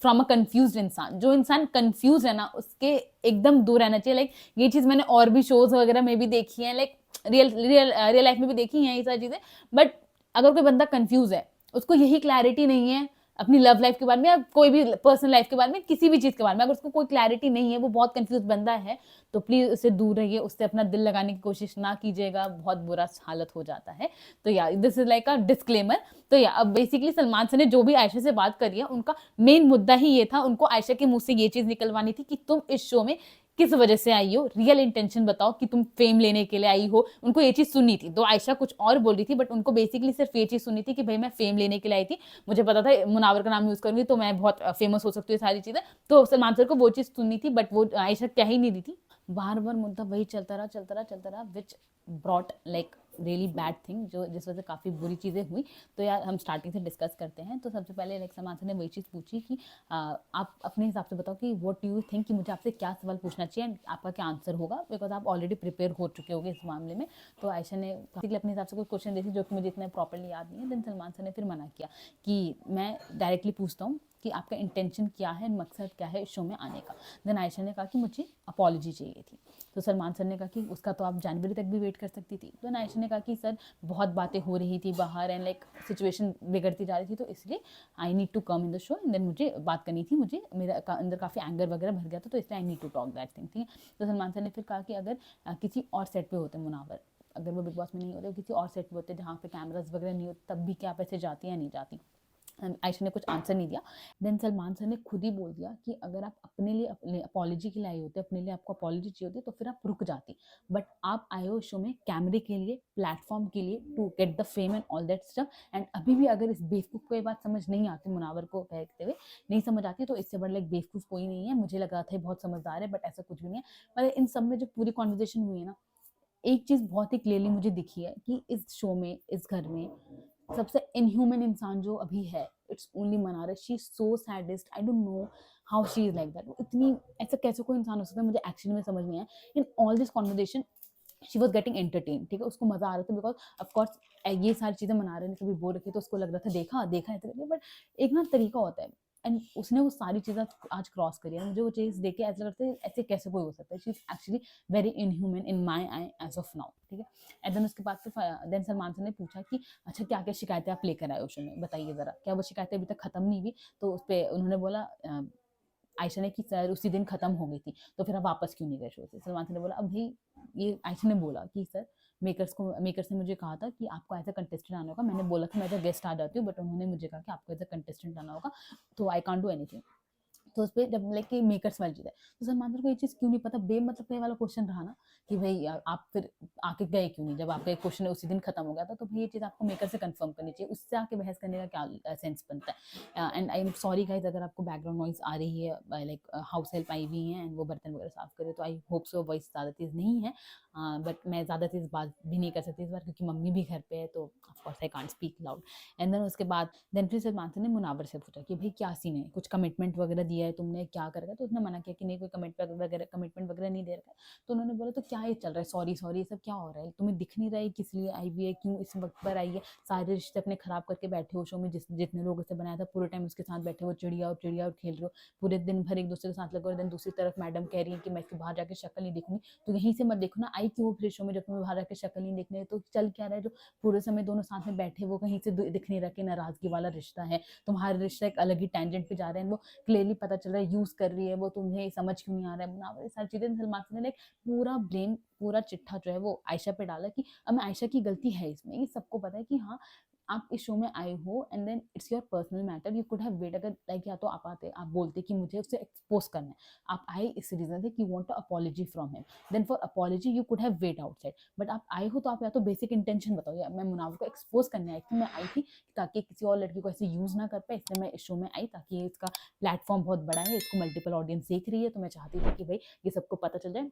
फ्रॉम अ कंफ्यूज इंसान। जो इंसान कंफ्यूज है ना उसके एकदम दूर रहना चाहिए। लाइक ये चीज मैंने और भी शोज वगैरह में भी देखी है, लाइक रियल लाइफ में भी देखी है ये सारी चीजें। बट अगर कोई बंदा कंफ्यूज है, उसको यही क्लैरिटी नहीं है अपनी लव लाइफ के बारे में या कोई भी पर्सनल लाइफ के बारे में, किसी भी चीज के बारे में, अगर उसको कोई क्लैरिटी नहीं है, वो बहुत कंफ्यूज बंदा है, तो प्लीज उससे दूर रहिए, उससे अपना दिल लगाने की कोशिश ना कीजिएगा, बहुत बुरा हालत हो जाता है। तो या this is like a disclaimer. तो या अब बेसिकली सलमान सर ने जो भी आयशा से बात करी है, उनका मेन मुद्दा ही ये था, उनको आयशा के मुंह से ये चीज निकलवानी थी कि तुम इस शो में किस वजह से आई हो, रियल इंटेंशन बताओ कि तुम फेम लेने के लिए आई हो। उनको ये चीज सुननी थी, तो आयशा कुछ और बोल रही थी, बट उनको बेसिकली सिर्फ ये चीज सुननी थी कि भाई मैं फेम लेने के लिए आई थी, मुझे पता था मुनावर का नाम यूज करूंगी तो मैं बहुत फेमस हो सकती हूँ, सारी चीजें। तो सलमान सर को वो चीज सुननी थी, बट वो आयशा क्या ही नहीं दी थी। बार बार मुद्दा वही चलता रहा which brought like really bad thing, जो जिस वजह से काफ़ी बुरी चीज़ें हुई। तो यार हम स्टार्टिंग से डिस्कस करते हैं। तो सबसे पहले लाइक सलमान सर ने वही चीज़ पूछी कि आप अपने हिसाब से बताओ कि व्हाट डू यू थिंक, कि मुझे आपसे क्या सवाल पूछना चाहिए एंड आपका क्या आंसर होगा, बिकॉज आप ऑलरेडी प्रिपेयर हो चुके होगे इस मामले में। तो आयशा ने अपने हिसाब से कोई क्वेश्चन दी थी जो कि मुझे इतना प्रॉपरली याद नहीं है। देन सलमान सर ने फिर मना किया कि मैं डायरेक्टली पूछता हूँ कि आपका इंटेंशन क्या है, मकसद क्या है इस शो में आने का। देन आयशा ने कहा कि मुझे अपॉलॉजी चाहिए थी। तो सलमान सर ने कहा कि उसका तो आप जनवरी तक भी वेट कर सकती थी। तो आयशा ने कहा कि सर बहुत बातें हो रही थी बाहर एंड लाइक सिचुएशन बिगड़ती जा रही थी, तो इसलिए I need to come in the show and then मुझे बात करनी थी, मुझे मेरा अंदर काफ़ी एंगर वगैरह भर गया था, तो इसलिए I need to talk that thing, ठीक है। तो सलमान सर ने फिर कहा कि अगर किसी और सेट पे होते मुनावर, अगर वो बिग बॉस में नहीं होते, किसी और सेट पे होते जहाँ पे कैमराज वगैरह नहीं होते, तब भी क्या आप ऐसे जाती या नहीं जाती। आयशा ने कुछ आंसर नहीं दिया। देन सलमान सर ने खुद ही बोल दिया कि अगर आप अपने लिए अपॉलॉजी के लिए आई होते, अपने लिए आपको अपॉलॉजी चाहिए होती, तो फिर आप रुक जाती, बट आप आए हो शो में कैमरे के लिए, प्लेटफॉर्म के लिए, to get the fame and all that stuff. And अभी भी अगर इस बेवकूफ़ को ये बात समझ नहीं आती, मुनावर को कहते हुए नहीं समझ आती, तो इससे बड़ा लाइक बेवकूफ़ कोई नहीं है। मुझे लगा था बहुत समझदार है, बट ऐसा कुछ भी नहीं है। मतलब इन सब में जो पूरी कॉन्वर्जेशन हुई है ना, एक चीज़ बहुत ही क्लियरली मुझे दिखी है कि इस शो में, इस घर में सबसे इनह्यूमन इंसान जो अभी है, it's only Mannara. She is so saddest, I don't know how she is like that. इतनी ऐसा कैसे कोई इंसान हो सकता है, मुझे एक्चुअली में समझ नहीं आया। In all this conversation she was getting entertain, ठीक है, उसको मजा आ रहा था, बिकॉज ऑफकोर्स ये सारी चीजें मना रहे ने कभी बोल रखी, तो उसको लग रहा था देखा देखा ऐसे करके, बट एक ना तरीका होता है, एंड उसने वो सारी चीज़ें आज क्रॉस करी है। मुझे वो चीज़ देख के ऐसा लगता है ऐसे कैसे कोई हो सकता है। She is actually very inhuman in my eye as of now, ठीक है। एंड देन उसके बाद फिर देन सलमान सर ने पूछा कि अच्छा क्या क्या शिकायतें आप लेकर आए हो शो में, बताइए ज़रा, क्या वो शिकायतें अभी तक खत्म नहीं हुई। तो उस पर उन्होंने बोला आयशा ने कि सर उसी दिन खत्म हो गई थी, तो फिर आप वापस क्यों नहीं गए शो से। सलमान सर ने बोला अब भाई, ये आयशा ने बोला कि सर मेकर्स ने मुझे कहा था कि आपको एज अ कंटेस्टेंट आना होगा, मैंने बोला था मैं एज अ गेस्ट आ जाती हूँ, बट उन्होंने मुझे कहा कि आपको एज अ कंटेस्टेंट आना होगा, तो आई कांट डू एनीथिंग। तो उस पर जब लाइक कि मेकर्स वाली चीज़ है, तो सलमान सर को ये चीज़ क्यों नहीं पता, बेमतलब ये वाला क्वेश्चन रहा ना कि भाई आप फिर आके गए क्यों नहीं, जब आपका एक क्वेश्चन उसी दिन खत्म हो गया था, तो भाई ये चीज़ आपको मेकर से कंफर्म करनी चाहिए, उससे आके बहस करने का क्या सेंस बनता है। And I am sorry guys अगर आपको बैकग्राउंड नॉइज आ रही है, लाइक हाउस हेल्प आई हुई हैं एंड वो बर्तन वगैरह साफ करे, तो आई होप सो वॉइस ज़्यादा तेज़ नहीं है, बट मैं ज़्यादा तेज़ बात भी नहीं कर सकती इस बार, क्योंकि मम्मी भी घर पे है, तो of course I can't speak loud. And then उसके बाद देन फिर सलमान सर ने मुनावर से पूछा कि भाई क्या सीन है, कुछ कमिटमेंट वगैरह दिया है, तुमने क्या कर रखा है? तो उसने मना किया कि नहीं, कोई कमिटमेंट वगैरह नहीं दे रखा है। तो उन्होंने बोला तो क्या ये चल रहा है, सॉरी सॉरी ये सब क्या हो रहा है, तुम्हें दिख नहीं रहा है किस लिए आई हुई है, क्यों इस वक्त पर आई है, सारे रिश्ते अपने खराब करके बैठे हो शो में, जितने लोगों से बनाया था पूरे टाइम उसके साथ बैठे हो, चिड़िया और खेल रहे हो, पूरे दिन भर एक दूसरे के साथ लगे, और दिन दूसरी तरफ मैडम कह रही है कि मैं इसके बाहर जाकर शक्ल नहीं देखूंगी, तो यहीं से मत देखो ना, आई क्यों फिर शो में जब तुम्हें बाहर जाकर शक्ल नहीं देखने, तो चल क्या रहा है, जो पूरे समय दोनों साथ में बैठे वो कहीं से दिख नहीं रहा कि नाराजगी वाला रिश्ता है, तुम्हारा रिश्ता एक अलग ही टेंजेंट पे जा रहे हैं, वो क्लियरली पता चल रहा है यूज कर रही है, वो तुम्हें समझ क्यों नहीं आ रहा है, मुनावर, ये सारी चीजें सलमान खान ने पूरा ब्लेम, पूरा चिट्ठा जो है वो आयशा पे डाला कि अब मैं आयशा की गलती है इसमें, ये सबको पता है कि हाँ आप इस शो में आए हो and then it's your personal matter, you could have wait, अगर लाइक या तो आप आते, आप बोलते कि मुझे उससे एक्सपोज करना है, आप आए इस रीजन से कि you want to apology from him, then for apology you could have wait outside, but आप आए हो तो आप या तो बेसिक इंटेंशन बताओ, या मैं मुनावर को एक्सपोज करने आई थी, मैं आई थी ताकि किसी और लड़की को ऐसे यूज ना कर पाए, इसलिए मैं इस शो में आई, ताकि इसका प्लेटफॉर्म बहुत बड़ा है, इसको मल्टीपल ऑडियंस देख रही है, तो मैं चाहती थी कि भाई ये सबको पता चल जाए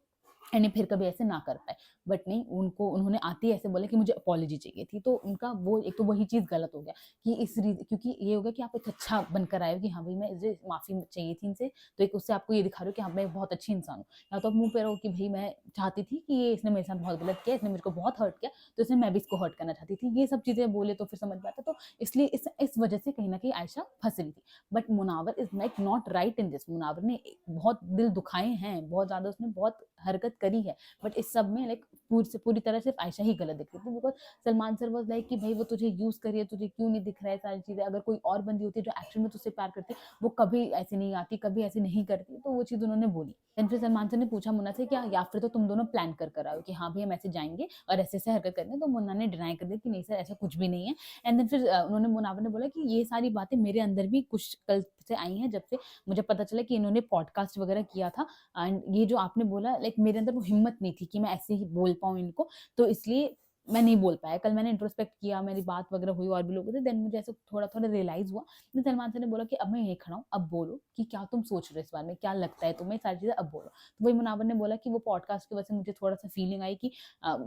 एंड फिर कभी ऐसे ना कर पाए, बट नहीं, उन्होंने आते ही ऐसे बोले कि मुझे अपॉलॉजी चाहिए थी, तो उनका वो एक तो वही चीज़ गलत हो गया कि क्योंकि ये हो गया कि आप एक अच्छा बनकर आए हो कि हाँ भाई मैं इसे माफ़ी चाहिए थी इनसे, तो एक उससे आपको ये दिखा रहे हो कि हाँ मैं बहुत अच्छी इंसान हूँ, या तो आप मुंह पे रहो कि भाई मैं चाहती थी कि ये इसने मेरे साथ बहुत गलत किया, इसने मेरे को बहुत हर्ट किया, तो इसने मैं भी इसको हर्ट करना चाहती थी, ये सब चीज़ें बोले तो फिर समझ में आता, तो इसलिए इस वजह से कहीं ना कहीं आयशा फंस रही थी, but Munawar is like not right in this, Munawar ने बहुत दिल दुखाए हैं, बहुत ज्यादा उसने बहुत हरकत करी है, बट इस सब में लाइक पूरी तरह सिर्फ आयशा ही गलत दिख रही थी, because Salman sir was like कि भाई वो तुझे यूज कर रही है, तुझे क्यों नहीं दिख रहा है सारी चीजें, अगर कोई और बंदी होती है जो एक्चुअल में तुझसे प्यार करती वो कभी ऐसे नहीं आती, कभी ऐसे नहीं करती, तो वो चीज उन्होंने बोली। देन फिर सलमान सर ने पूछा मुन्ना से क्या या फिर तो तुम दोनों प्लान कर आओ कि हाँ भाई हम ऐसे जाएंगे और ऐसे ऐसे हरकत करेंगे, तो मुन्ना ने डिनाई कर दिया कि नहीं सर ऐसा कुछ भी नहीं है, एंड देन फिर उन्होंने मुनावर ने बोला कि ये सारी बातें मेरे अंदर भी कुछ कल से आई हैं, जब से मुझे पता चला कि इन्होंने पॉडकास्ट वगैरह किया था, एंड ये जो आपने बोला लाइक मेरे अंदर वो हिम्मत नहीं थी कि मैं ऐसे ही बोल पाऊँ इनको, तो इसलिए मैं नहीं बोल पाया, कल मैंने इंट्रोस्पेक्ट किया, मेरी बात वगैरह हुई और भी लोगों से, देन मुझे ऐसा थोड़ा थोड़ा रियलाइज हुआ, फिर सलमान सर ने बोला कि अब मैं यही खड़ा हूँ, अब बोलो कि क्या तुम सोच रहे हो इस बारे में, क्या लगता है तुम्हें, सारी चीजें अब बोलो, तो वही मुनावर ने बोला कि वो पॉडकास्ट की वजह से मुझे थोड़ा सा फीलिंग आई कि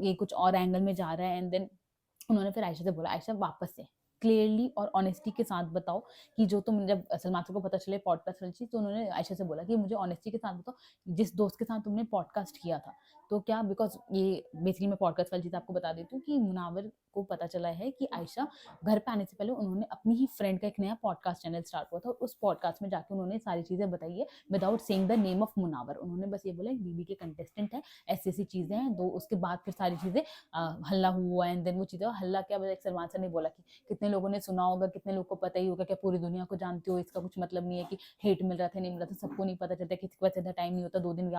ये कुछ और एंगल में जा रहा है, एंड देन उन्होंने फिर आयशा से बोला आयशा वापस से क्लियरली और ऑनेस्टी के साथ बताओ कि जो तुम, जब सलमान सर को पता चले पॉडकास्ट वाली चीज, तो उन्होंने आयशा से बोला कि मुझे ऑनेस्टी के साथ बताओ जिस दोस्त के साथ तुमने पॉडकास्ट किया था, तो क्या, बिकॉज ये बेसिकली मैं पॉडकास्ट वाली चीज आपको बता देती हूँ कि मुनावर को पता चला है कि आयशा घर पे आने से पहले उन्होंने अपनी ही फ्रेंड का एक नया पॉडकास्ट चैनल स्टार्ट हुआ था, उस पॉडकास्ट में जाके उन्होंने सारी चीजें बताई है without saying the name of Munawar, उन्होंने बस ये बोला बीबी के कंटेस्टेंट है, ऐसी ऐसी चीजें हैं, दो उसके बाद फिर सारी चीजें हल्ला हुआ, एंड देन वो चीजें हल्ला क्या, सलमान सर ने बोला कि कितने लोगों ने सुना होगा, कितने लोगों को पता ही होगा, क्या पूरी दुनिया को जानते हो, इसका कुछ मतलब नहीं है कि हेट मिल रहा था नहीं मिल रहा था, सबको नहीं पता चलता, किसी को ज्यादा टाइम नहीं होता, 2 दिन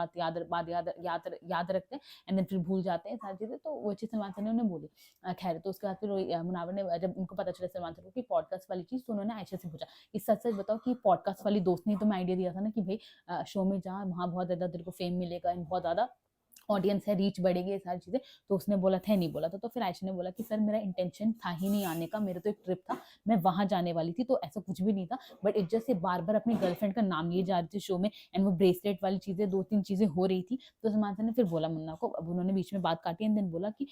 याद रखते हैं एंड देन फिर भूल जाते हैं सारी चीजें, तो वो चीज सलमान सर ने उन्हें बोली। खैर तो उसके बाद फिर मुनावर ने जब उनको पता चला सलमान सर को कि पॉडकास्ट वाली चीज, तो उन्होंने आयशा से पूछा कि सच सच बताओ कि पॉडकास्ट वाली दोस्त ने तुम्हें आइडिया दिया था ना कि भाई शो में जा, वहां बहुत ज्यादा तेरे को फेम मिलेगा, बहुत ज्यादा ऑडियंस है, रीच बढ़ेगी, ये सारी चीजें, तो उसने बोला था नहीं बोला था, तो फिर आयशा ने बोला कि सर मेरा इंटेंशन था ही नहीं आने का, मेरा तो एक ट्रिप था, मैं वहां जाने वाली थी, तो ऐसा कुछ भी नहीं था, बट इट जस्ट से बार बार अपनी गर्लफ्रेंड का नाम लिए जा रही थी शो में, एंड वो ब्रेसलेट वाली चीजें 2-3 चीजें हो रही थी, तो सलमान सर ने फिर बोला मुन्ना को, अब उन्होंने बीच में बात काटी एंड देन बोला कि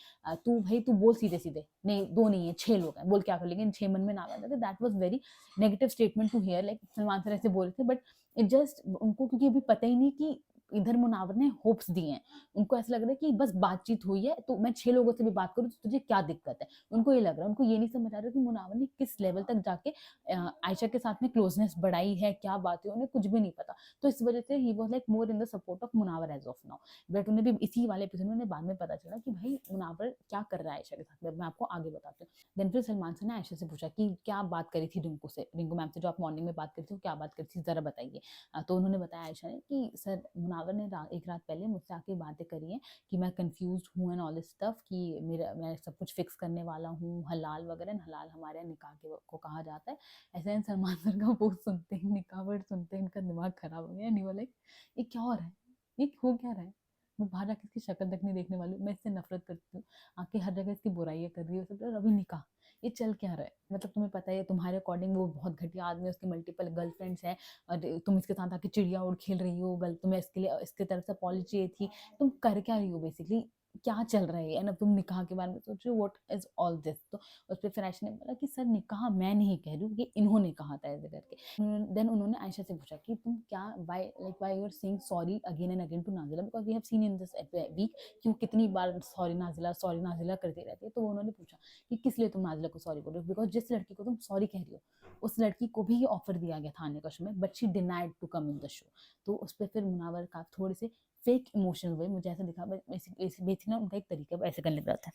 तू भाई तू बोल सीधे सीधे, नहीं 2 नहीं है 6 लोग हैं, बोल क्या कर लेंगे, 6 मन में ना आ जाते, that was very negative statement to hear, like Salman sir ऐसे बोल रहे थे, बट इट जस्ट उनको क्योंकि अभी पता ही नहीं कि इधर मुनावर ने होप्स दिए हैं, उनको ऐसा लग रहा है कि बस बातचीत हुई है, तो मैं 6 लोगों से भी बात करूं तो तुझे क्या दिक्कत है, उनको ये लग रहा है, उनको ये नहीं समझ आ रहा कि मुनावर ने किस लेवल तक जाके आयशा के साथ में क्लोजनेस बढ़ाई है, क्या बात है, उन्हें कुछ भी नहीं पता, तो इस वजह से ही was like more in the support of Munawar as of now, but उन्हें भी इसी वाले एपिसोड में बाद में पता चला कि भाई मुनावर क्या कर रहा है आयशा के साथ में, मैं आपको आगे बताती हूँ। देन फिर सलमान सर ने आयशा से पूछा कि क्या बात करी थी रिंकू मैम से, जो आप मॉर्निंग में बात करी थी, क्या बात करी थी जरा बताइए, तो उन्होंने बताया आयशा ने कि सर मुनावर ने एक रात पहले मुझसे आके बातें करी हैं कि मैं कंफ्यूज हूँ एंड ऑल दिस स्टफ, कि मैं सब कुछ फिक्स करने वाला हूँ, हलाल वगैरह, हलाल हमारे यहाँ निकाह को कहा जाता है, ऐसे सलमान सर का वो सुनते ही, निकाह वर्ड सुनते ही इनका दिमाग खराब हो गया, नहीं बोला ये क्या हो रहा है, ये हो क्या रहा है, मैं बाहर जाके इसकी शक्ल तक नहीं देखने वाली हूँ, मैं इससे नफरत करती हूँ, आके हर जगह इसकी बुराइयां कर रही है सब, अभी निकाह, ये चल क्या रहा है, मतलब तुम्हें पता है तुम्हारे अकॉर्डिंग वो बहुत घटिया आदमी है, उसके मल्टीपल गर्लफ्रेंड्स हैं, और तुम इसके साथ आके चिड़िया उड़ खेल रही हो, तुम्हें इसके लिए इसके तरफ से अपॉलजी थी, तुम कर क्या रही हो बेसिकली, क्या चल रहा है एंड अब तुम निकाह के बारे में सोच रहे हो, व्हाट इज ऑल दिस। तो उस पर फिर आयशा ने बोला कि सर निकाह मैं नहीं कह रही हूँ, ये इन्होंने कहा था ऐसे करके। देन उन्होंने आयशा से पूछा कि तुम क्या why you are saying sorry again and again to Nazila, because we have seen in this week क्यों कितनी बार सॉरी नाजिला करते रहती है। तो उन्होंने पूछा कि किस लिए तुम नाजिला को सॉरी बोल रहे हो, बिकॉज जिस लड़की को तुम सॉरी कह रही हो उस लड़की को भी ये ऑफर दिया गया था आने का शो में, but she denied to come in the show. तो उस पर फिर मुनावर का थोड़े से फेक इमोशनल हुए, मुझे ऐसा दिखा बेसिकली ना उनका एक तरीका ऐसे करने का था,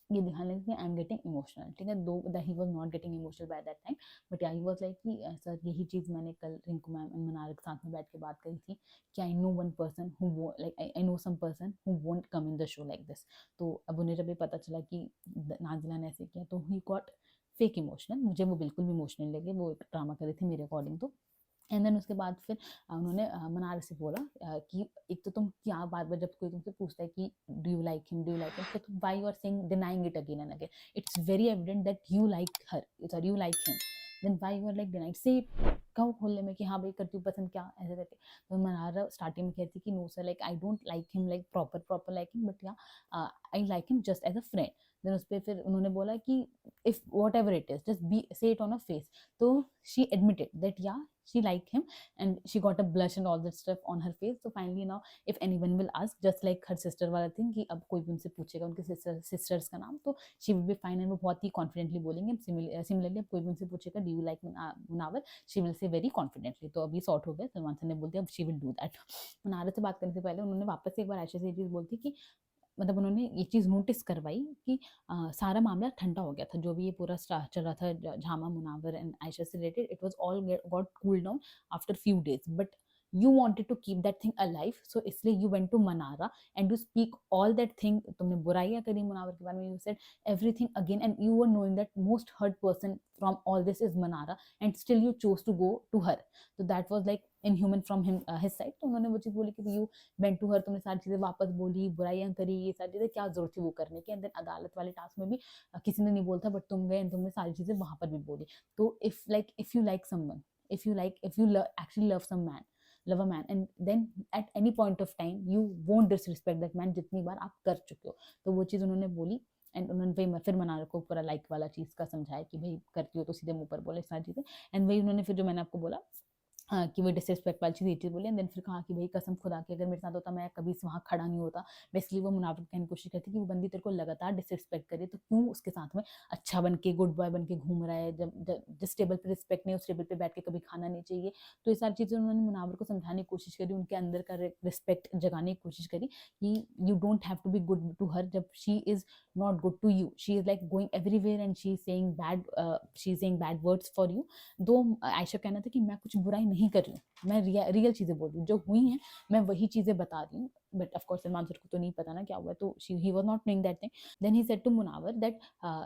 ये दिखाने कि आई एम गेटिंग इमोशनल, ठीक है। दो that he was not getting emotional by that time, but he was like कि सर यही चीज़ मैंने कल रिंकू मैम एंड मनार के साथ में बैठ के बात करी थी कि I know one person who like I know some person who won't come in the show like this. तो अब उन्हें जब ये पता चला कि नाजिला ने ऐसे किया तो ही गॉट फेक इमोशनल। मुझे वो बिल्कुल भी इमोशनल लगे, वो एक ड्रामा कर रही थी मेरे अकॉर्डिंग तो। एंड देन उसके बाद फिर उन्होंने मनार से बोला कि एक तो तुम क्या बार बार जब कोई तुमसे पूछता है कि डू यू लाइक हिम तो तुम why you are saying denying it again and again, it's very evident that you like her, sorry you like him, then why you are like denying से कहो खोलने में कि हाँ भाई करती हूँ पसंद क्या ऐसे करके। तो मनार स्टार्टिंग में कहती कि no sir like I don't like him like proper like him, but yeah I like him just as a friend. Then उस पर फिर उन्होंने बोला कि if whatever it is just be say it on a face. तो she admitted that yeah she liked him and she got a blush and all that stuff on her face. So finally now if anyone will ask just like her sister वाला thing कि अब कोई भी उनसे पूछेगा उनके sisters का नाम तो she will be fine and वो बहुत ही confidently बोलेंगे। Similarly अब कोई भी उनसे पूछेगा do you like Munawar, she will say very confidently। तो अभी सॉर्ट हो गया, सलमान सर ने बोल दिया अब she will do that। Munawar से बात करने से पहले उन्होंने वापस से एक बार आयशा से ये चीज़ बोलती कि मतलब उन्होंने ये चीज़ नोटिस करवाई कि सारा मामला ठंडा हो गया था, जो भी ये पूरा चल रहा था झामा मुनावर एंड आयशा से related, it was all got cool down after few days, but you wanted to keep that thing alive, so इसलिए you went to Manara and you speak all that thing, तुमने बुराइयां करी मुनावर के बारे में, you said everything again and you were knowing that most hurt person from all this is Manara and still you chose to go to her, so that was like inhuman from him his side। तो उन्होंने वो चीज़ बोली कि you went to her, तुमने सारी चीज़ें वापस बोली, बुराइयां करी, ये सारी चीज़ें क्या जरूरत थी वो करने की। एंड देन अदालत वाले टास्क में भी किसी ने नहीं बोलता बट तुम गए, तुमने सारी चीज़ें वहां पर भी बोली। तो if you like someone, if you actually love a man and then at any point of time you won't disrespect that man जितनी बार आप कर चुके हो। तो वो चीज़ उन्होंने बोली एंड उन्होंने फिर मनार को पूरा लाइक वाला चीज़ का समझाया कि भाई करती हो तो सीधे मुंह पर बोले सारी चीज़ें। एंड वही उन्होंने फिर जो मैंने आपको बोला हाँ कि वो डिसरिस्पेक्ट वाली चीज़ ये चीज़ बोली। एंड देन फिर कहा कि भाई कसम खुदा की अगर मेरे साथ होता मैं कभी वहाँ खड़ा नहीं होता। बेसिकली वो मुनाफिक कहने की कोशिश करती कि वो बंदी तेरे को लगातार डिसरिस्पेक्ट करे तो क्यों उसके साथ में अच्छा बन के गुड बॉय बन के घूम रहा है, जब जिस टेबल पर रिस्पेक्ट नहीं उस टेबल पर बैठ के कभी खाना नहीं चाहिए। तो ये सारी चीज़ें उन्होंने मुनावर को समझाने की कोशिश करी, उनके अंदर का रिस्पेक्ट जगाने की कोशिश करी कि you don't have to be good to her जब she is not good to you, she is like going everywhere and she is saying bad words for you. दो आयशा कहना था कि मैं कुछ बुराई नहीं कर रही हूँ, मैं रियल चीज़ें बोल रही हूँ, जो हुई हैं मैं वही चीज़ें बता रही हूँ। But of course Salman sir को तो नहीं पता ना क्या हुआ, तो he was not knowing that thing. Then he said to Munawar that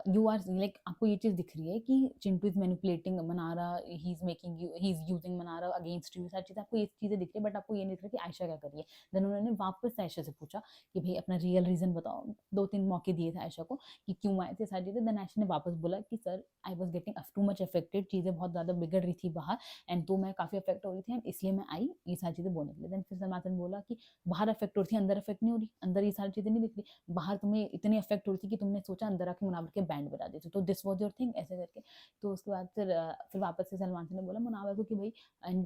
you are like आपको ये चीज़ दिख रही है कि Chintu is manipulating Manara, he is making you, he is using Manara against you, सारी चीज़ें आपको ये चीज़ें दिख रही है बट आपको ये नहीं दिख रहा कि आयशा क्या कर रही है। देन उन्होंने वापस से आयशा से पूछा कि भाई अपना रियल रीज़न बताओ, 2-3 मौके दिए थे आयशा को कि क्यों आए थे सारी चीज़ें। देन आयशा ने वापस बोला कि sir I was getting too much affected, चीज़ें बहुत ज़्यादा बिगड़ रही थी बाहर एंड तो मैं काफ़ी अफेक्ट हो रही थी एंड इसलिए मैं आई ये सारी चीज़ें बोलने के लिए। देन फिर सलमान ने बोला कि बाहर अफेक्ट हो रही थी अंदर अफेक्ट नहीं हो रही, अंदर ये सारी चीज़ें नहीं दिख रही, बाहर तुम्हें इतनी अफेक्ट हो रही थी कि तुमने सोचा अंदर आके मुनावर के बैंड बजा देते, तो दिस वॉज योर थिंग ऐसे करके। तो उसके बाद फिर वापस से सलमान ने बोला मुनावर को कि भाई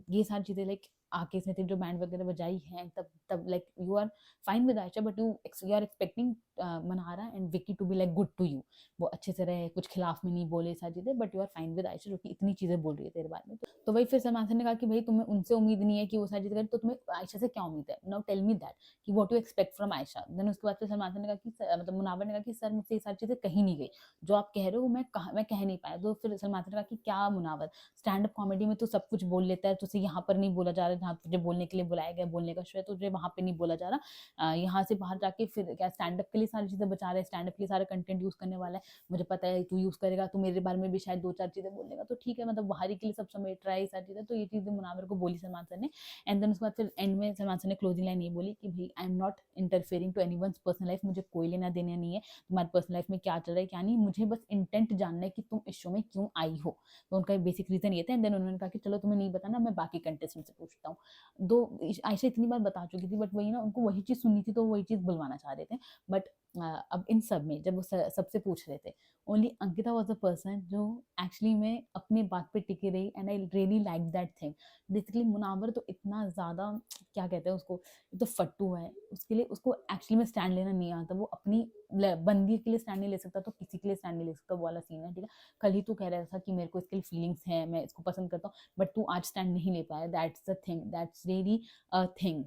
ये सारी चीज़ें लाइक आके इसने जो बैंड वगैरह बजाई हैं तब like you are fine with Ayesha but you are expecting Manara and Vicky to be like good to you, वो अच्छे से रहे, कुछ खिलाफ में नहीं बोले सारी चीज़ें, but you are fine with Ayesha जो कि इतनी चीज़ें बोल रही है तेरे बारे में। तो वही फिर सलमान ने कहा कि भाई तुम्हें उनसे उम्मीद नहीं है कि वो सारी चीज़ें करें तो तुम्हें आयशा से क्या उम्मीद है, नाउ टेल मी दैट कि what you expect from Ayesha. Then उसके बाद फिर सलमान ने कहा कि मतलब मुनावर ने कहा कि सर मुझसे ये सारी चीज़ें कहीं नहीं गई, जो आप कह रहे हो मैं कह नहीं पाया। तो फिर सलमान ने कहा कि क्या मुनावर स्टैंड अप कॉमेडी में तो सब कुछ बोल लेता है, तुझे यहाँ पर नहीं बोला जा रहा, जहाँ तुझे बोलने के लिए बुलाया गया बोलने का शो है तुझे वहाँ पे नहीं बोला जा रहा, यहाँ से बाहर जाके फिर क्या स्टैंड अप के लिए सारी चीज़ें बचा रहे हैं, स्टैंड अप के लिए सारा कंटेंट यूज़ करने वाला है, मुझे पता है तू यूज़ करेगा, तू मेरे बारे में भी शायद 2-4 चीज़ें बोलेगा तो ठीक है, मतलब बाहरी के लिए सब समेट रहा है ये सारी चीज़ें। तो ये चीज़ें मुनावर को बोली सलमान सर ने। एंड देन उसके बाद फिर एंड में सलमान सर ने क्लोजिंग लाइन ये बोली कि भाई I am not interfering to anyone's personal life, मुझे कोई लेना देना नहीं है तुम्हारी पर्सनल लाइफ में क्या चल रहा है क्या नहीं, मुझे बस इंटेंट जानना है कि तुम इस शो में क्यों आई हो। तो उनका बेसिक रीजन ये था। एंड देन उन्होंने कहा कि चलो तुम्हें नहीं बताना, मैं बाकी कंटेस्टेंट से पूछता हूँ। दो आयशा इतनी बार बता चुकी थी, बट वही ना, उनको वही चीज़ सुननी थी तो वही चीज़ बुलवाना चाह रहे थे। बट अब इन सब में जब वो सबसे पूछ रहे थे, only Ankita was the person जो एक्चुअली में अपनी बात पे टिकी रही, and I really like that thing. Basically Munawar तो इतना ज़्यादा, क्या कहते हैं उसको, ये तो फट्टू है, उसके लिए उसको एक्चुअली में स्टैंड लेना नहीं आता। वो अपनी बंदी के लिए स्टैंड नहीं ले सकता तो किसी के लिए स्टैंड नहीं ले सकता, वो वाला सीन है। ठीक है, कल ही तू कह रहा था कि मेरे को इसके लिए फीलिंग्स है, मैं इसको पसंद करता हूँ, बट तू आज स्टैंड नहीं ले पाया। That's the thing, that's really a thing.